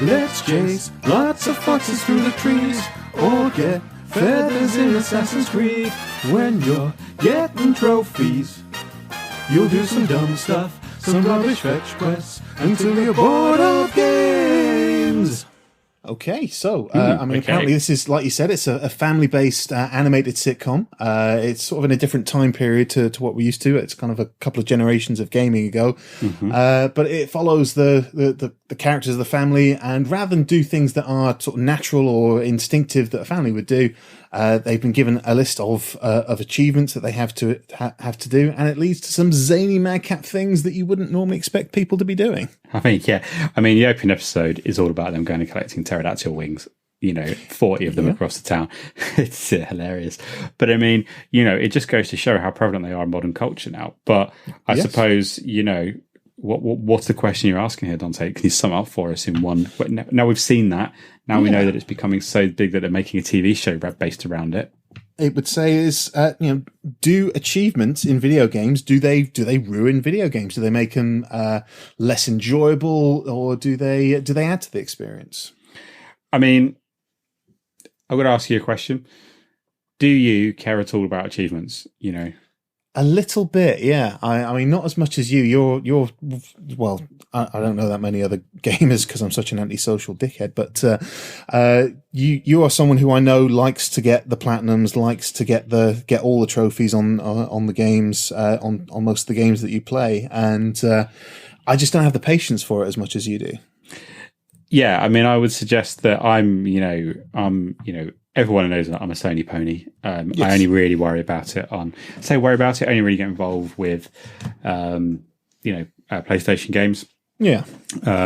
Let's chase lots of foxes through the trees, or get feathers in Assassin's Creed. When you're getting trophies, you'll do some dumb stuff, some rubbish fetch quests, until you're bored of games. Okay, so, apparently this is, like you said, it's a family-based animated sitcom. It's sort of in a different time period to what we're used to. It's kind of a couple of generations of gaming ago. But it follows the characters of the family, and rather than do things that are sort of natural or instinctive that a family would do, they've been given a list of achievements that they have to do, and it leads to some zany madcap things that you wouldn't normally expect people to be doing. I think, the opening episode is all about them going and collecting pterodactyl wings, 40 of them across the town. It's hilarious. But it just goes to show how prevalent they are in modern culture now. But I suppose, what's the question you're asking here, Dante? Can you sum up for us in one? Now we've seen that. Now we know that it's becoming so big that they're making a TV show based around it. It would say is, do achievements in video games, do they ruin video games? Do they make them less enjoyable, or do they add to the experience? I'm going to ask you a question. Do you care at all about achievements? A little bit, yeah. I mean, not as much as you. You're well. I don't know that many other gamers because I'm such an antisocial dickhead. But you are someone who I know likes to get the platinums, likes to get all the trophies on the games, on most of the games that you play, and I just don't have the patience for it as much as you do. Yeah, I would suggest that everyone knows that I'm a Sony pony. I only really worry about it I only really get involved with, PlayStation games. Yeah.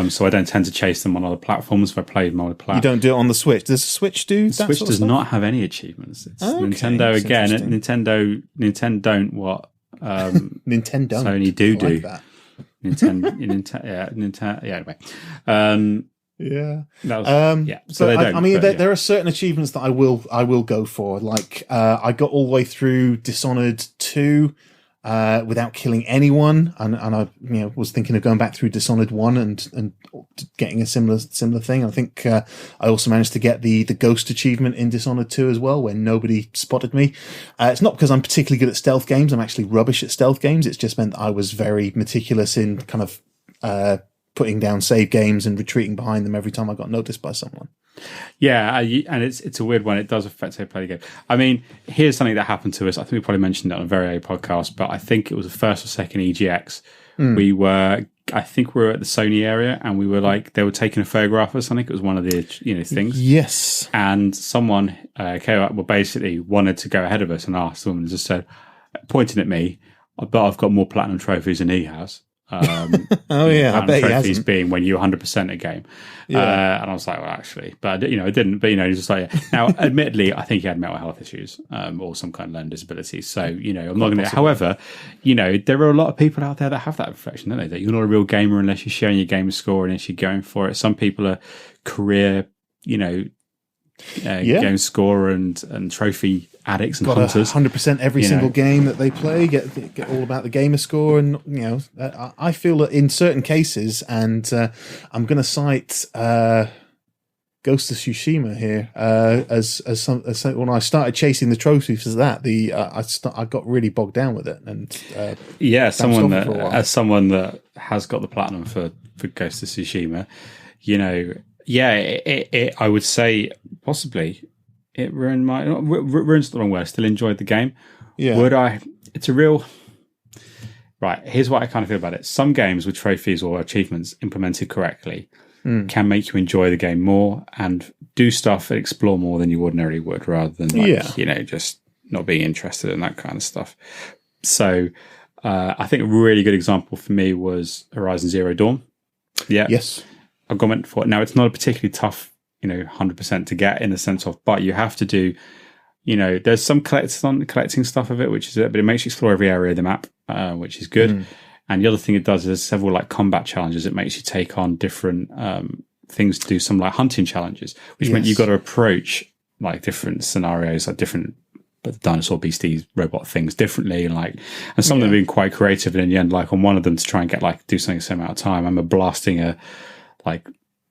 So I don't tend to chase them on other platforms. If I play them on a platform, you don't do it on the Switch. Does the Switch do that? Switch does not have any achievements. It's Nintendo again. Nintendo don't what? Nintendo. Sony do. Like that. Nintendo. Yeah. Anyway. So they don't. There are certain achievements that I will go for. Like I got all the way through Dishonored 2 without killing anyone, and I was thinking of going back through Dishonored 1 and getting a similar thing. I think I also managed to get the Ghost achievement in Dishonored 2 as well, where nobody spotted me. It's not because I'm particularly good at stealth games. I'm actually rubbish at stealth games. It's just meant that I was very meticulous in kind of putting down save games and retreating behind them every time I got noticed by someone. Yeah, and it's a weird one. It does affect how you play the game. Here's something that happened to us. I think we probably mentioned it on a very early podcast, but I think it was the first or second EGX. I think we were at the Sony area, and we were they were taking a photograph of us. I think it was one of the things. Yes. And someone came up, basically wanted to go ahead of us and asked them and just said, pointing at me, but I've got more platinum trophies than he has. I bet trophies he being when you 100% a game. And I was like, well, actually, but I didn't. But he's just like, now, admittedly, I think he had mental health issues or some kind of learning disability. So I'm not going to. However, there are a lot of people out there that have that reflection, don't they? That you're not a real gamer unless you're sharing your gamer score, unless you're going for it. Some people are career, game score and trophy addicts and hunters. 100% every single game that they play, get all about the gamer score, and I feel that in certain cases, and I'm going to cite Ghost of Tsushima here as when I started chasing the trophies for that, I got really bogged down with it, and someone that has got the platinum for Ghost of Tsushima, yeah, I would say possibly it ruined my ruin's the wrong word. Still enjoyed the game. Yeah. Would I? It's a real right. Here's what I kind of feel about it. Some games with trophies or achievements implemented correctly can make you enjoy the game more and do stuff and explore more than you ordinarily would, rather than just not being interested in that kind of stuff. So I think a really good example for me was Horizon Zero Dawn. Yeah. Yes. I've gone for it. Now, it's not a particularly tough, 100% to get in the sense of, but you have to do, there's some collecting stuff of it, which is it, but it makes you explore every area of the map, which is good. And the other thing it does is there's several like combat challenges. It makes you take on different things to do some like hunting challenges, which meant you've got to approach like different scenarios, like different dinosaur beasties, robot things differently, and some of them being quite creative. And in the end, like on one of them to try and get do something the same amount of time, I'm blasting a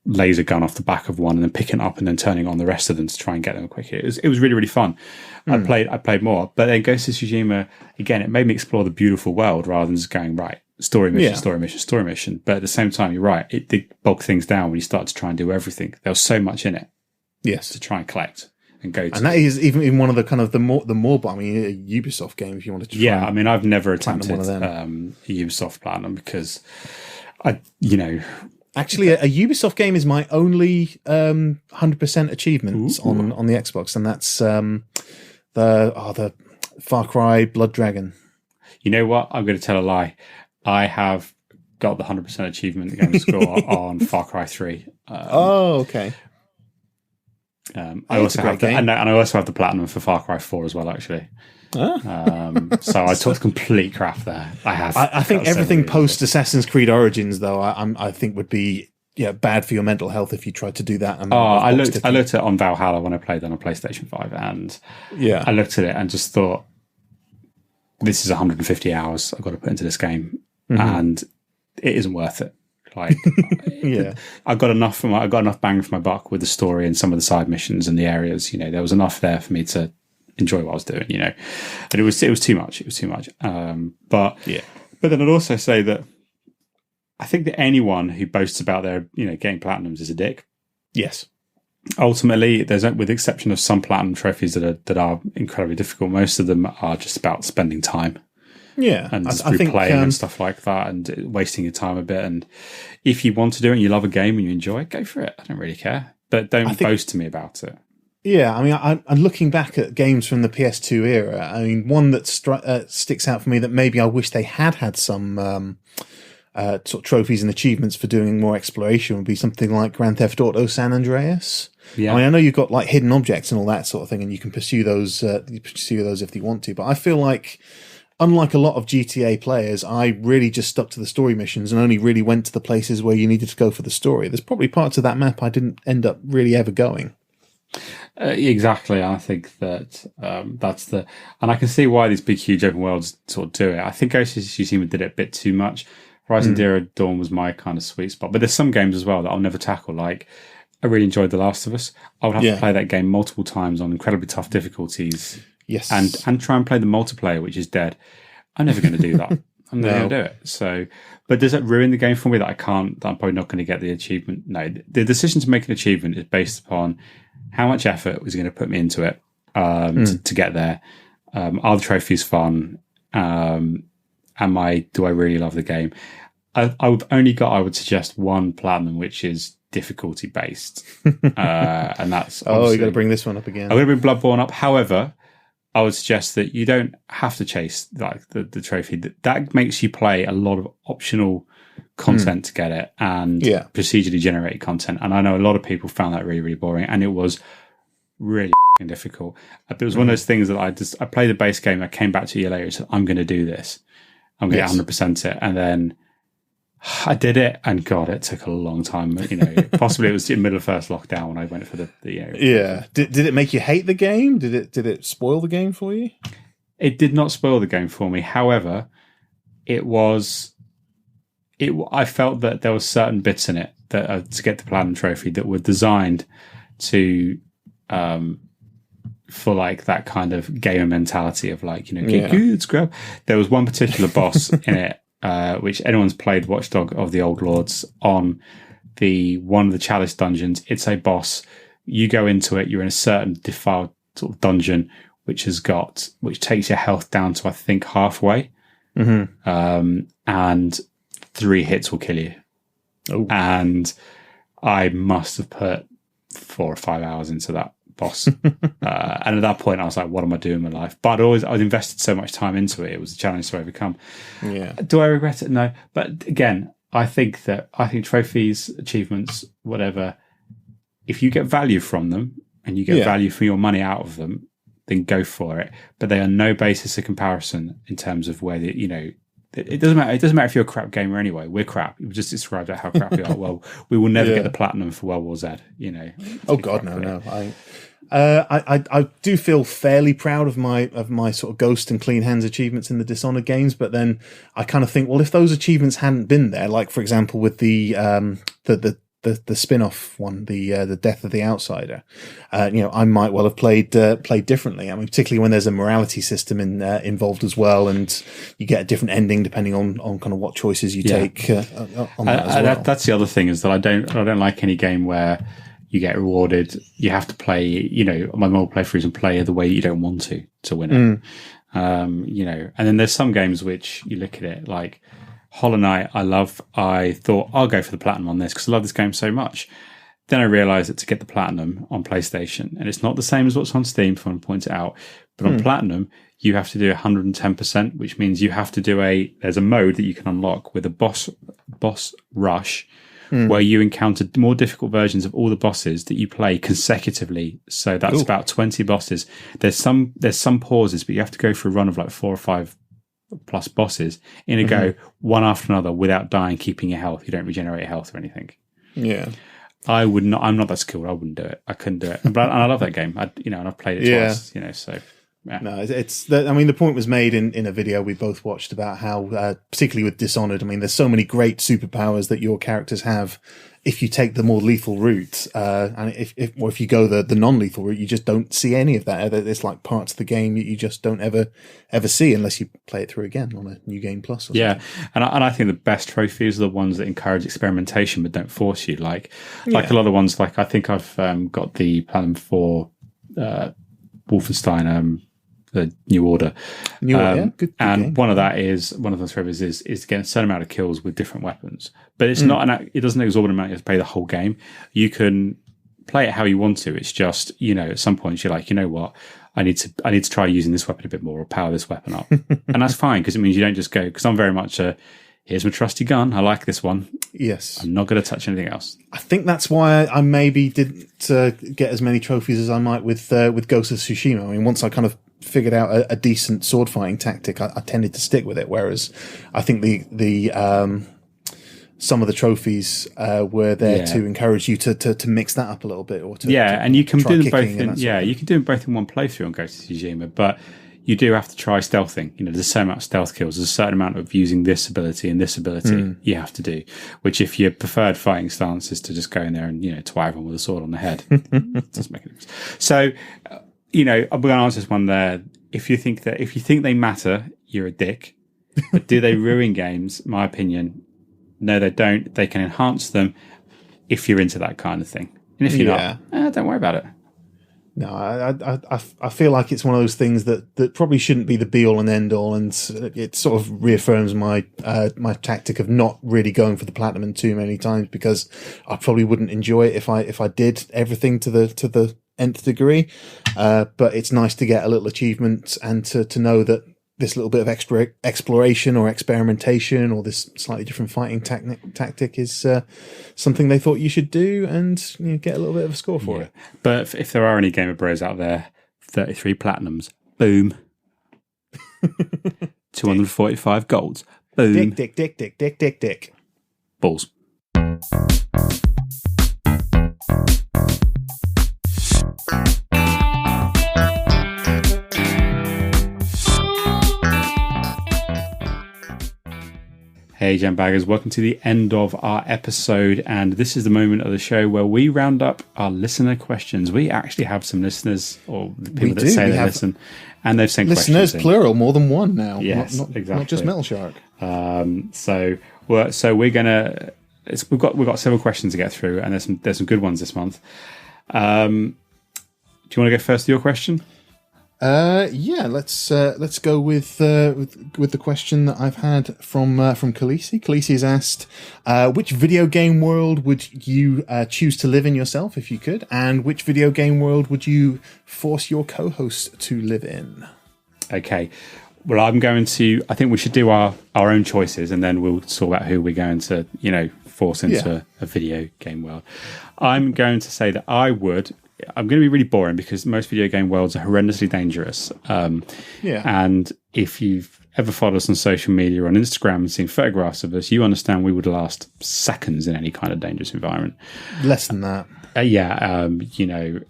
laser gun off the back of one and then picking it up and then turning on the rest of them to try and get them quicker. It was really, really fun. I played more, but then Ghost of Tsushima, again, it made me explore the beautiful world rather than just going, right, story mission. But at the same time, you're right, it did bog things down when you start to try and do everything. There was so much in it to try and collect and go to. And that is even in one of the kind of the more a Ubisoft game, if you want to try. Yeah, I mean, I've never attempted a Ubisoft Platinum because Actually, a Ubisoft game is my only 100% achievements on the Xbox, and that's the Far Cry Blood Dragon. You know what? I'm going to tell a lie. I have got the 100% achievement game score on Far Cry 3. Okay. I also have and I also have the platinum for Far Cry 4 as well, actually. So I talked complete crap there. I think everything post Assassin's Creed Origins, though, I think would be bad for your mental health if you tried to do that. I looked at it on Valhalla when I played that on PlayStation 5, and I looked at it and just thought, this is 150 hours I've got to put into this game, and it isn't worth it. I got enough bang for my buck with the story and some of the side missions and the areas. There was enough there for me to enjoy what I was doing, and it was too much. It was too much. But then I'd also say that I think that anyone who boasts about their getting platinums is a dick. Yes. Ultimately, with the exception of some platinum trophies that are incredibly difficult, most of them are just about spending time. Yeah, and replaying and stuff like that, and wasting your time a bit. And if you want to do it and you love a game and you enjoy it, go for it. I don't really care, but don't boast to me about it. Yeah, I mean, I'm looking back at games from the PS2 era. I mean, one that sticks out for me that maybe I wish they had some sort of trophies and achievements for doing more exploration would be something like Grand Theft Auto San Andreas. Yeah, I mean, I know you've got like hidden objects and all that sort of thing, and you can pursue those. If you want to, but I feel like, unlike a lot of GTA players, I really just stuck to the story missions and only really went to the places where you needed to go for the story. There's probably parts of that map I didn't end up really ever going. Exactly. I think that and I can see why these big, huge open worlds sort of do it. I think Ghost of Tsushima did it a bit too much. Horizon Zero Dawn was my kind of sweet spot, but there's some games as well that I'll never tackle. Like, I really enjoyed The Last of Us. I would have to play that game multiple times on incredibly tough difficulties. Yes, and try and play the multiplayer, which is dead. I'm never going to do that. I'm never going to do it. So, but does that ruin the game for me that I'm probably not going to get the achievement? No, the decision to make an achievement is based upon how much effort was going to put me into it to get there. Are the trophies fun? Do I really love the game? I would suggest one platinum, which is difficulty based, and that's you got to bring this one up again. I'm going to bring Bloodborne up. However, I would suggest that you don't have to chase like the trophy. That makes you play a lot of optional content to get it, and procedurally generated content. And I know a lot of people found that really, really boring, and it was really difficult. But it was one of those things that I played the base game. I came back to a year later and said, I'm going to do this. I'm going to 100% it, and then I did it, and God, it took a long time. Possibly it was in the middle of first lockdown when I went for the Yeah. Did it make you hate the game? Did it spoil the game for you? It did not spoil the game for me. However, I felt that there were certain bits in it that to get the platinum trophy that were designed to for like that kind of gamer mentality of like get good, scrub. There was one particular boss in it. Which anyone's played Watchdog of the Old Lords on one of the chalice dungeons. It's a boss. You go into it. You're in a certain defiled sort of dungeon, which takes your health down to I think halfway, and 3 hits will kill you. Oh. And I must have put 4 or 5 hours into that boss. And at that point I was like, what am I doing with my life? But I'd invested so much time into it. It was a challenge to overcome. Yeah. Do I regret it? No. But again, I think trophies, achievements, whatever, if you get value from them and you get value for your money out of them, then go for it. But they are no basis of comparison in terms of whether, it doesn't matter. It doesn't matter if you're a crap gamer anyway. We're crap. We've just described how crap we are. Well, we will never get the platinum for World War Z. Oh God, no. I do feel fairly proud of my sort of Ghost and Clean Hands achievements in the Dishonored games, but then I kind of think, well, if those achievements hadn't been there, like for example with the spin-off one, the Death of the Outsider, I might well have played differently. I mean, particularly when there's a morality system involved as well, and you get a different ending depending on kind of what choices you take on that as well. That's the other thing, is that I don't like any game where you get rewarded. You have to play, my multiplayer is and play the way you don't want to win it. And then there's some games which you look at it like Hollow Knight. I thought I'll go for the platinum on this because I love this game so much. Then I realised that to get the platinum on PlayStation, and it's not the same as what's on Steam, if I want to point it out, but on platinum, you have to do 110%, which means you have to do there's a mode that you can unlock with a boss rush, where you encounter more difficult versions of all the bosses that you play consecutively. So that's about 20 bosses. There's some pauses, but you have to go for a run of like 4 or 5 plus bosses in a go, one after another, without dying, keeping your health. You don't regenerate health or anything. Yeah. I would not. I'm not that skilled. I wouldn't do it. I couldn't do it. But I love that game. And I've played it twice. So. Yeah. No, the point was made in a video we both watched about how, particularly with Dishonored, I mean, there's so many great superpowers that your characters have if you take the more lethal route, and if you go the non-lethal route, you just don't see any of that. It's like parts of the game you just don't ever see unless you play it through again on a New Game Plus. Or something. And I think the best trophies are the ones that encourage experimentation but don't force you. Like a lot of ones. Like I think I've got the platinum for Wolfenstein. The New Order. Good and game. One of those trophies is to get a certain amount of kills with different weapons. But it's not it doesn't exorbitant amount. You have to play the whole game. You can play it how you want to. It's just, at some point you're like, you know what? I need to try using this weapon a bit more or power this weapon up. And that's fine, because it means you don't just go, because I'm very much here's my trusty gun. I like this one. Yes. I'm not going to touch anything else. I think that's why I maybe didn't get as many trophies as I might with Ghost of Tsushima. I mean, once I kind of figured out a decent sword fighting tactic, I tended to stick with it. Whereas I think the some of the trophies were there to encourage you to mix that up a little bit, or and you can do them both. You can do them both in one playthrough on Ghost of Tsushima, but you do have to try stealthing. There's a certain amount of stealth kills. There's a certain amount of using this ability and this ability you have to do. Which, if your preferred fighting stance is to just go in there and twat everyone with a sword on the head, it doesn't make any sense. So. I'm going to answer this one there. If you think they matter, you're a dick. But do they ruin games? My opinion, no, they don't. They can enhance them if you're into that kind of thing. And if you're not, don't worry about it. No, I feel like it's one of those things that probably shouldn't be the be all and end all, and it sort of reaffirms my my tactic of not really going for the platinum too many times, because I probably wouldn't enjoy it if I did everything to the nth degree. But it's nice to get a little achievement and to know that this little bit of extra exploration or experimentation or this slightly different fighting tactic is something they thought you should do, and get a little bit of a score for it. But if there are any gamer bros out there, 33 platinums, boom. 245 golds, boom. Dick. Balls. Hey Jambaggers, welcome to the end of our episode, and this is the moment of the show where we round up our listener questions. We actually have some listeners, or people that say they listen, and they've sent listeners, questions plural, more than one now. Yes, not exactly. Not just Metal Shark. So we're gonna we've got several questions to get through, and there's some good ones this month. Do you want to go first to your question? Yeah, let's go with the question that I've had from Khaleesi. Khaleesi has asked, which video game world would you choose to live in yourself if you could, and which video game world would you force your co-host to live in? Okay. Well, I think we should do our own choices, and then we'll sort out who we're going to, force into a video game world. I'm going to say that I'm going to be really boring because most video game worlds are horrendously dangerous. And if you've ever followed us on social media or on Instagram and seen photographs of us, you understand we would last seconds in any kind of dangerous environment. Less than that.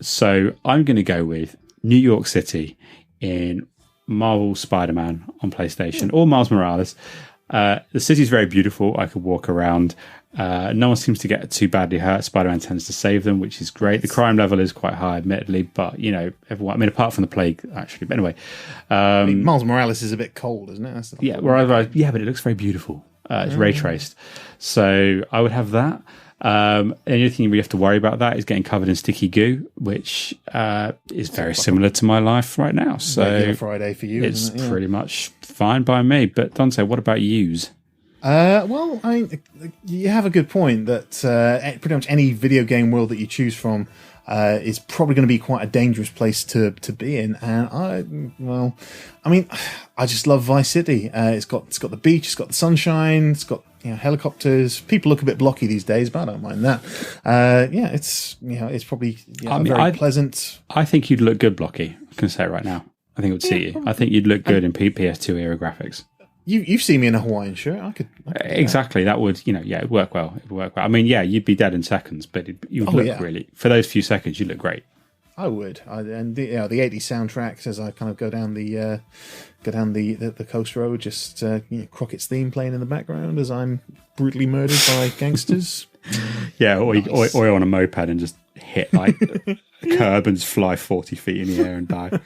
So I'm going to go with New York City in Marvel Spider-Man on PlayStation or Miles Morales. The city's very beautiful. I could walk around. No one seems to get too badly hurt. Spider-Man tends to save them, which is great. The crime level is quite high, admittedly, but everyone. Apart from the plague, actually. But anyway, Miles Morales is a bit cold, isn't it? But it looks very beautiful. It's ray traced, so I would have that. The only thing we have to worry about that is getting covered in sticky goo, which is very similar to my life right now. So Friday for you, it's pretty much fine by me. But Dante, what about yous? Well, you have a good point that pretty much any video game world that you choose from is probably going to be quite a dangerous place to be in. And I just love Vice City. It's got the beach, it's got the sunshine, it's got helicopters. People look a bit blocky these days, but I don't mind that. It's probably very pleasant. I think you'd look good blocky. I can say it right now. I think it would suit you. I think you'd look good in PS2 era graphics. You've seen me in a Hawaiian shirt. I could exactly. That would, it'd work well. It'd work well. I mean, you'd be dead in seconds, but you'd look really, for those few seconds, you'd look great. I would. The 80s soundtracks as I kind of go down the coast road, just Crockett's theme playing in the background as I'm brutally murdered by gangsters. Or on a moped and just hit like a curb and just fly 40 feet in the air and die.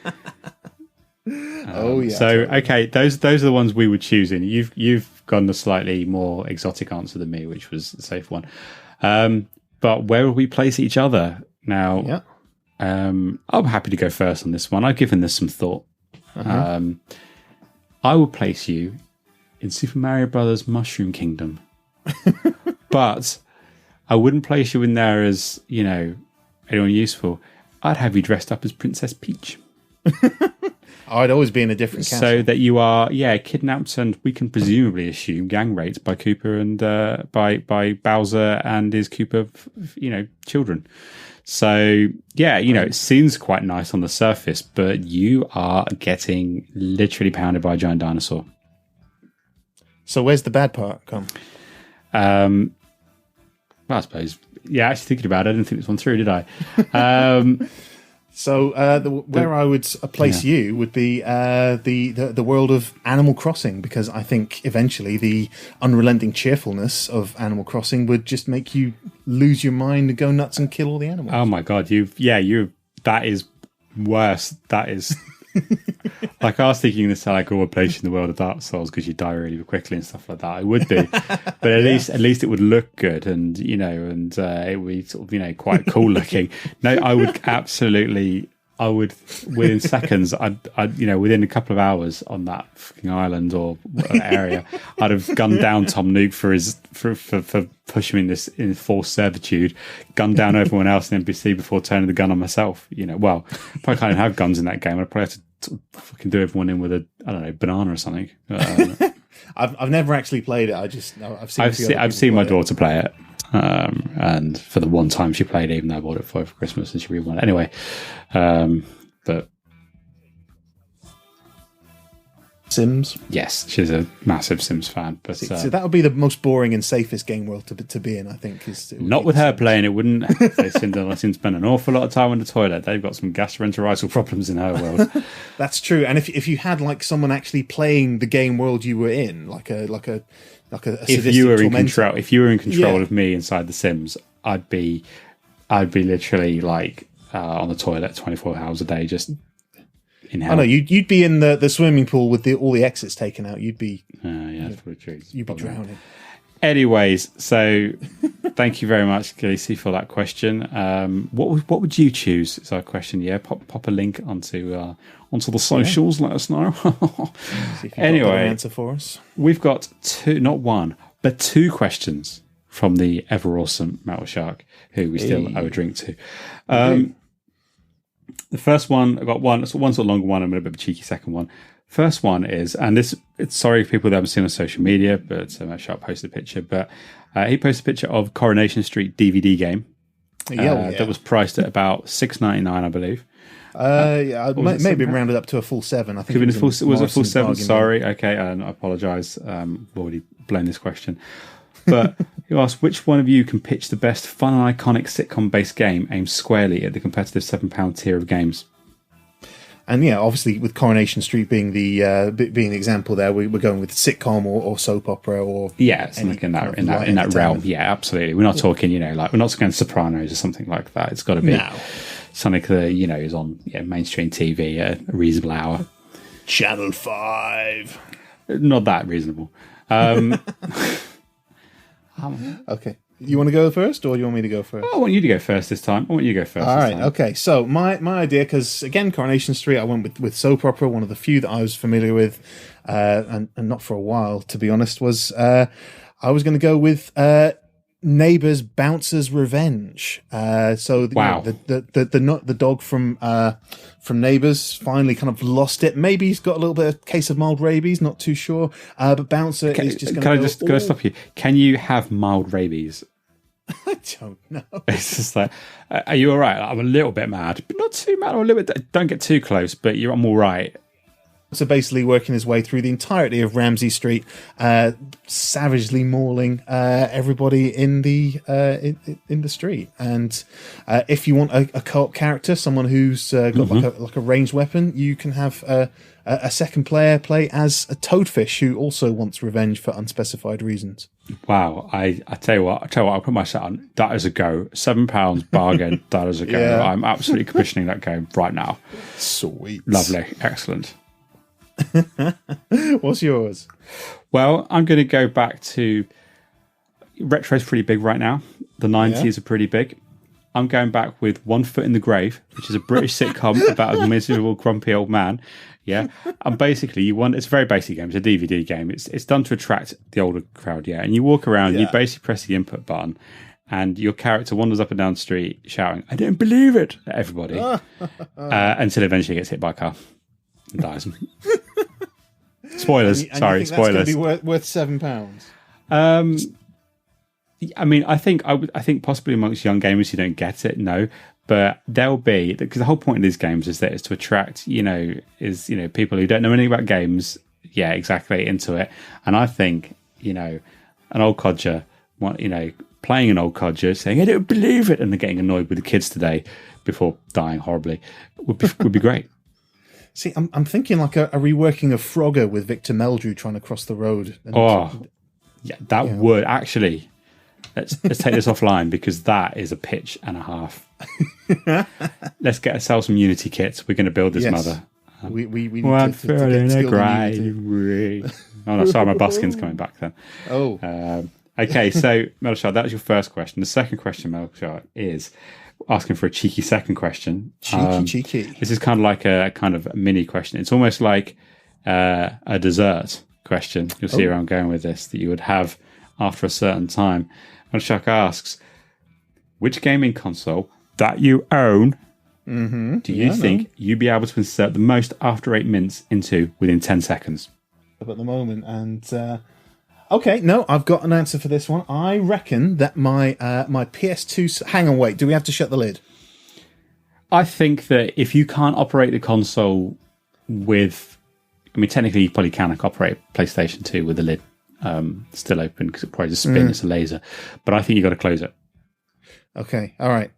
Okay, those are the ones we were choosing. You've gone a slightly more exotic answer than me, which was the safe one. But where will we place each other now? Yeah. I'm happy to go first on this one. I've given this some thought. I will place you in Super Mario Brothers Mushroom Kingdom, but I wouldn't place you in there as anyone useful. I'd have you dressed up as Princess Peach. I'd always be in a different castle. So that you are, kidnapped, and we can presumably assume gang raped by Koopa and by Bowser and his Koopa, children. So it seems quite nice on the surface, but you are getting literally pounded by a giant dinosaur. So where's the bad part come? Well, I suppose. Yeah, actually thinking about it, I didn't think this one through, did I? So where I would place you would be the world of Animal Crossing, because I think eventually the unrelenting cheerfulness of Animal Crossing would just make you lose your mind and go nuts and kill all the animals. Oh my god, that is worse. That is like I was thinking this like a place in the world of Dark Souls because you die really quickly and stuff like that. It would be, but at least it would look good and it would be sort of quite cool looking. No, I would absolutely. I would within seconds. I'd within a couple of hours on that fucking island or area, I'd have gunned down Tom Nook for pushing me in forced servitude, gunned down everyone else in NPC before turning the gun on myself. Well, probably can't even have guns in that game. I'd probably have to fucking do everyone in with a banana or something. I've never actually played it. I've seen my daughter play it. And for the one time she played, even though I bought it for Christmas and she really wanted it anyway. But Sims. Yes, she's a massive Sims fan. But so that would be the most boring and safest game world to be in, I think. Not with her playing, it wouldn't. They seem to spend an awful lot of time in the toilet. They've got some gastroenteritis problems in her world. That's true. And if you had like someone actually playing the game world you were in, like a if you were in control of me inside The Sims, I'd be literally like on the toilet 24 hours a day, just in hell. I know you'd be in the swimming pool with all the exits taken out. You'd be that's pretty true. You'd be drowning. Anyways, so thank you very much, Khaleesi, for that question. What would you choose? Is our question. Yeah, pop a link onto the socials. Let us know. Anyway, answer for us. We've got not one, but two questions from the ever awesome Metal Shark, who we still owe a drink to. The first one, I've got one sort of longer one and a bit of a cheeky second one. First one is, and it's sorry for people that haven't seen on social media, but Matt Sharp posted a picture, but he posted a picture of Coronation Street DVD game that was priced at about $6.99, I believe. Maybe rounded up to a full $7. I think it was a full $7. Sorry, okay, and I apologise. I've already blown this question. But you asked, which one of you can pitch the best fun and iconic sitcom-based game aimed squarely at the competitive £7 tier of games? And yeah, obviously with Coronation Street being the example there, we're going with sitcom or soap opera or something in that realm. Yeah, absolutely. We're not talking, we're not going Sopranos or something like that. It's got to be something that is on mainstream TV at a reasonable hour. Channel 5. Not that reasonable. Okay. You want to go first, or you want me to go first? I want you to go first this time. All right, okay. So my idea, because again, Coronation Street, I went with soap opera, one of the few that I was familiar with, and not for a while, to be honest, was I was going to go with Neighbours Bouncer's Revenge. The dog from Neighbours finally kind of lost it. Maybe he's got a little bit of case of mild rabies, not too sure. But Bouncer is just going to Can I stop you? Can you have mild rabies? I don't know. It's just like, are you all right? I'm a little bit mad, but not too mad. Or a little bit. Don't get too close, but I'm all right. So basically working his way through the entirety of Ramsey Street, savagely mauling everybody in the street. And if you want a co-op character, someone who's got like a ranged weapon, you can have a second player play as a toadfish who also wants revenge for unspecified reasons. Wow, I tell you what, I'll put my set on. That is a go. £7 bargain. That is a go. Yeah. I'm absolutely commissioning that game right now. Sweet. Lovely. Excellent. What's yours? Well, I'm going to go back to retro's pretty big right now. The 90s are pretty big. I'm going back with One Foot in the Grave, which is a British sitcom about a miserable, grumpy old man. Yeah, and basically it's a very basic game. It's a DVD game. It's done to attract the older crowd. Yeah, and you walk around. You basically press the input button, and your character wanders up and down the street shouting, "I don't believe it!" at everybody, until eventually gets hit by a car and dies. Spoilers. Sorry, spoilers. That's going to be worth £7. I mean, I think possibly amongst young gamers who don't get it, no. But there'll be, because the whole point of these games is that it's to attract, people who don't know anything about games, exactly, into it. And I think, an old codger, playing an old codger, saying, "I don't believe it," and they're getting annoyed with the kids today before dying horribly, would be great. See, I'm thinking like a reworking of Frogger with Victor Meldrew trying to cross the road. And, would actually. Let's take this offline, because that is a pitch and a half. Let's get ourselves some Unity kits. We're going to build this mother. We need One to foot in a grave. Oh no, sorry, my buskin's coming back then. Okay, so Melchard, that was your first question. The second question, Melchard, is asking for a cheeky second question. Cheeky. This is kind of like a mini question. It's almost like a dessert question. You'll see where I'm going with this, that you would have after a certain time. Melchard asks, which gaming console that you own do you think you'd be able to insert the most After 8 mints into within 10 seconds? At the moment, and I've got an answer for this one. I reckon that my PS2. Hang on, wait. Do we have to shut the lid? I think that if you can't operate the console with, technically you probably can operate PlayStation 2 with the lid still open, because it probably just spin. It's a laser, but I think you got to close it. Okay, all right.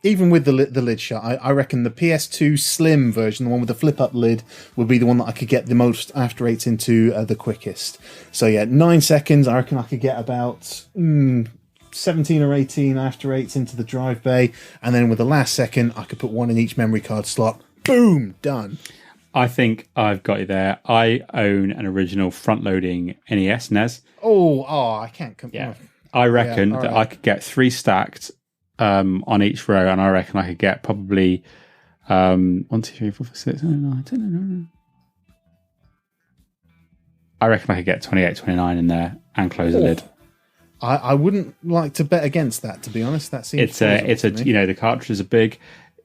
Even with the lid shut, I reckon the PS2 Slim version, the one with the flip-up lid, would be the one that I could get the most After 8s into the quickest. So 9 seconds, I reckon I could get about 17 or 18 After 8s into the drive bay, and then with the last second, I could put one in each memory card slot. Boom, done. I think I've got you there. I own an original front-loading NES. I can't. I reckon that I could get 3 stacked on each row, and I reckon I could get probably 1, 2, 3, 4, 5, 6, 7, 8, 9, 10, 11. I reckon I could get 28, 29 in there and close the lid. I wouldn't like to bet against that, to be honest. That seems the cartridges are big,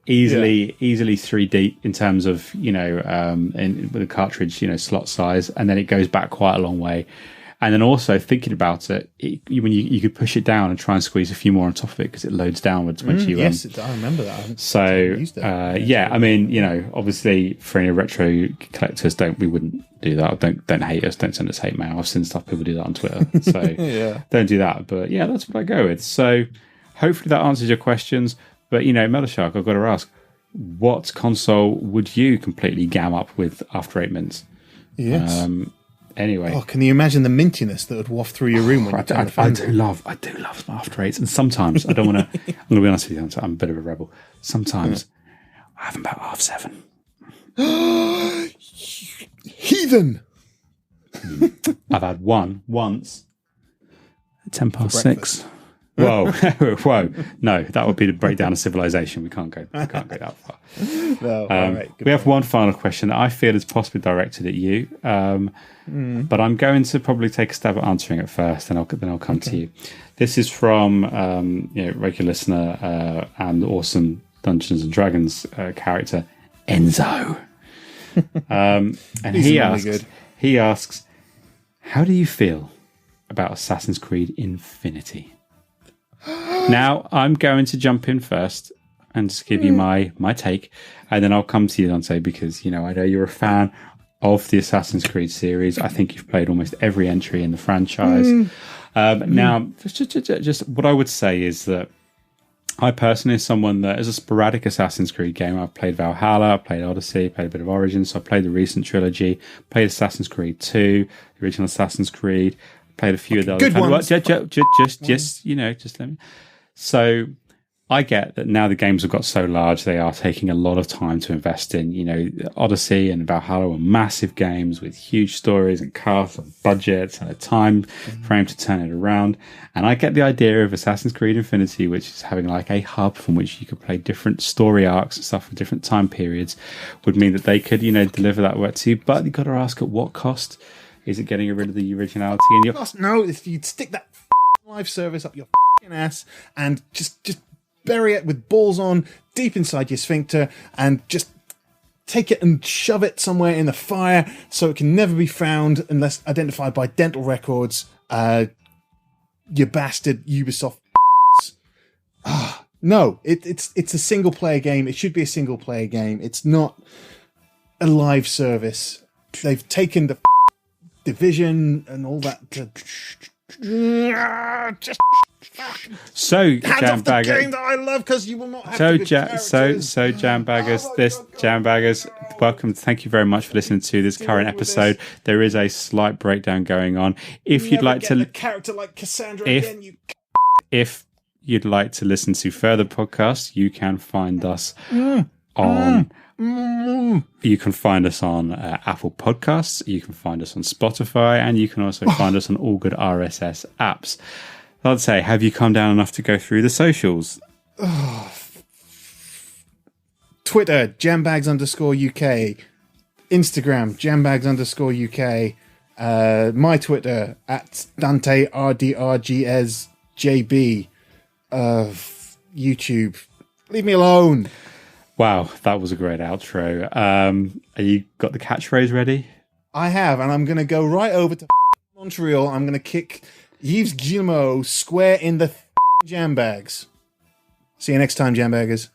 easily 3 deep in terms of with the cartridge slot size, and then it goes back quite a long way. And then also thinking about it, when you could push it down and try and squeeze a few more on top of it because it loads downwards once you. Yes, I remember that. I mean, obviously for any retro collectors, we wouldn't do that. Don't hate us. Don't send us hate mail. I've seen stuff people do that on Twitter, so don't do that. But yeah, that's what I go with. So hopefully that answers your questions. But Metal Shark, I've got to ask, what console would you completely gam up with after 8 minutes? Yes. Anyway, can you imagine the mintiness that would waft through your room when you turn the fan on? I do love after 8s, and sometimes I don't want to. I'm going to be honest with you. I'm a bit of a rebel. Sometimes I have them about 7:30. Heathen. I've had one once at 6:10. Whoa, whoa! No, that would be the breakdown of civilization. We can't go that far. No, all right, we have one final question that I feel is possibly directed at you, but I'm going to probably take a stab at answering it first, and then I'll come to you. This is from regular listener and awesome Dungeons and Dragons character Enzo, and he asks, how do you feel about Assassin's Creed Infinity? Now, I'm going to jump in first and just give you my take, and then I'll come to you, Dante, because, I know you're a fan of the Assassin's Creed series. I think you've played almost every entry in the franchise. Now, just what I would say is that I personally, as someone that is a sporadic Assassin's Creed game, I've played Valhalla, I've played Odyssey, played a bit of Origins, so I played the recent trilogy, played Assassin's Creed 2, the original Assassin's Creed, played a few of the other ones. Just let me. So I get that now the games have got so large, they are taking a lot of time to invest in. Odyssey and Valhalla were massive games with huge stories and casts and budgets and a time frame to turn it around. And I get the idea of Assassin's Creed Infinity, which is having like a hub from which you could play different story arcs and stuff for different time periods, would mean that they could, deliver that work to you. But you've got to ask, at what cost? Is it getting rid of the originality? No, if you'd stick that live service up your ass and just bury it with balls on deep inside your sphincter and just take it and shove it somewhere in the fire so it can never be found unless identified by dental records. You bastard Ubisoft. No, it's a single player game. It should be a single player game. It's not a live service. They've taken the Division and all that. So Jambaggers, game that I love because you will not have Jambaggers, welcome. Thank you very much for listening to this current episode. There is a slight breakdown going on. If you'd like to, a character like Cassandra again, if you'd like to listen to further podcasts, you can find us on. You can find us on Apple Podcasts, you can find us on Spotify, and you can also find us on all good RSS apps. I'd say, have you come down enough to go through the socials? Twitter, Jambags_UK. Instagram, Jambags_UK. My Twitter, at Dante RDRGSJB. YouTube. Leave me alone. Wow, that was a great outro. Are you got the catchphrase ready? I have, and I'm going to go right over to Montreal. I'm going to kick Yves Guillemot square in the Jambags. See you next time, Jambaggers.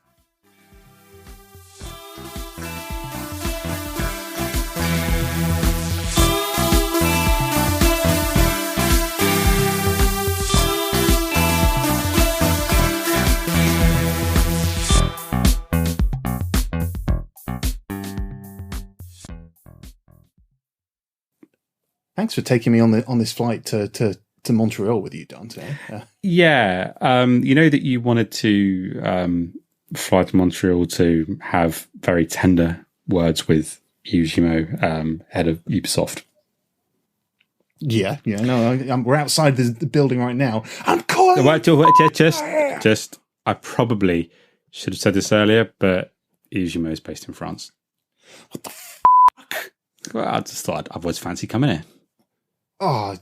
Thanks for taking me on this flight to Montreal with you, Dante. Yeah, you know that you wanted to fly to Montreal to have very tender words with Yves Guillemot, head of Ubisoft. Yeah, no, we're outside the building right now. I'm calling. Just, I probably should have said this earlier, but Ijimo is based in France. What the fuck? Well, I just thought I've always fancied coming here. Oh,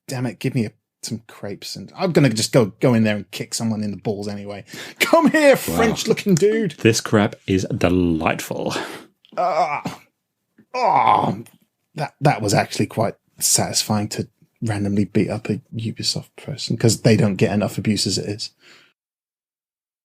damn it! Give me some crepes, and I'm gonna just go in there and kick someone in the balls anyway. Come here, French-looking dude. This crepe is delightful. That was actually quite satisfying to randomly beat up a Ubisoft person because they don't get enough abuse as it is.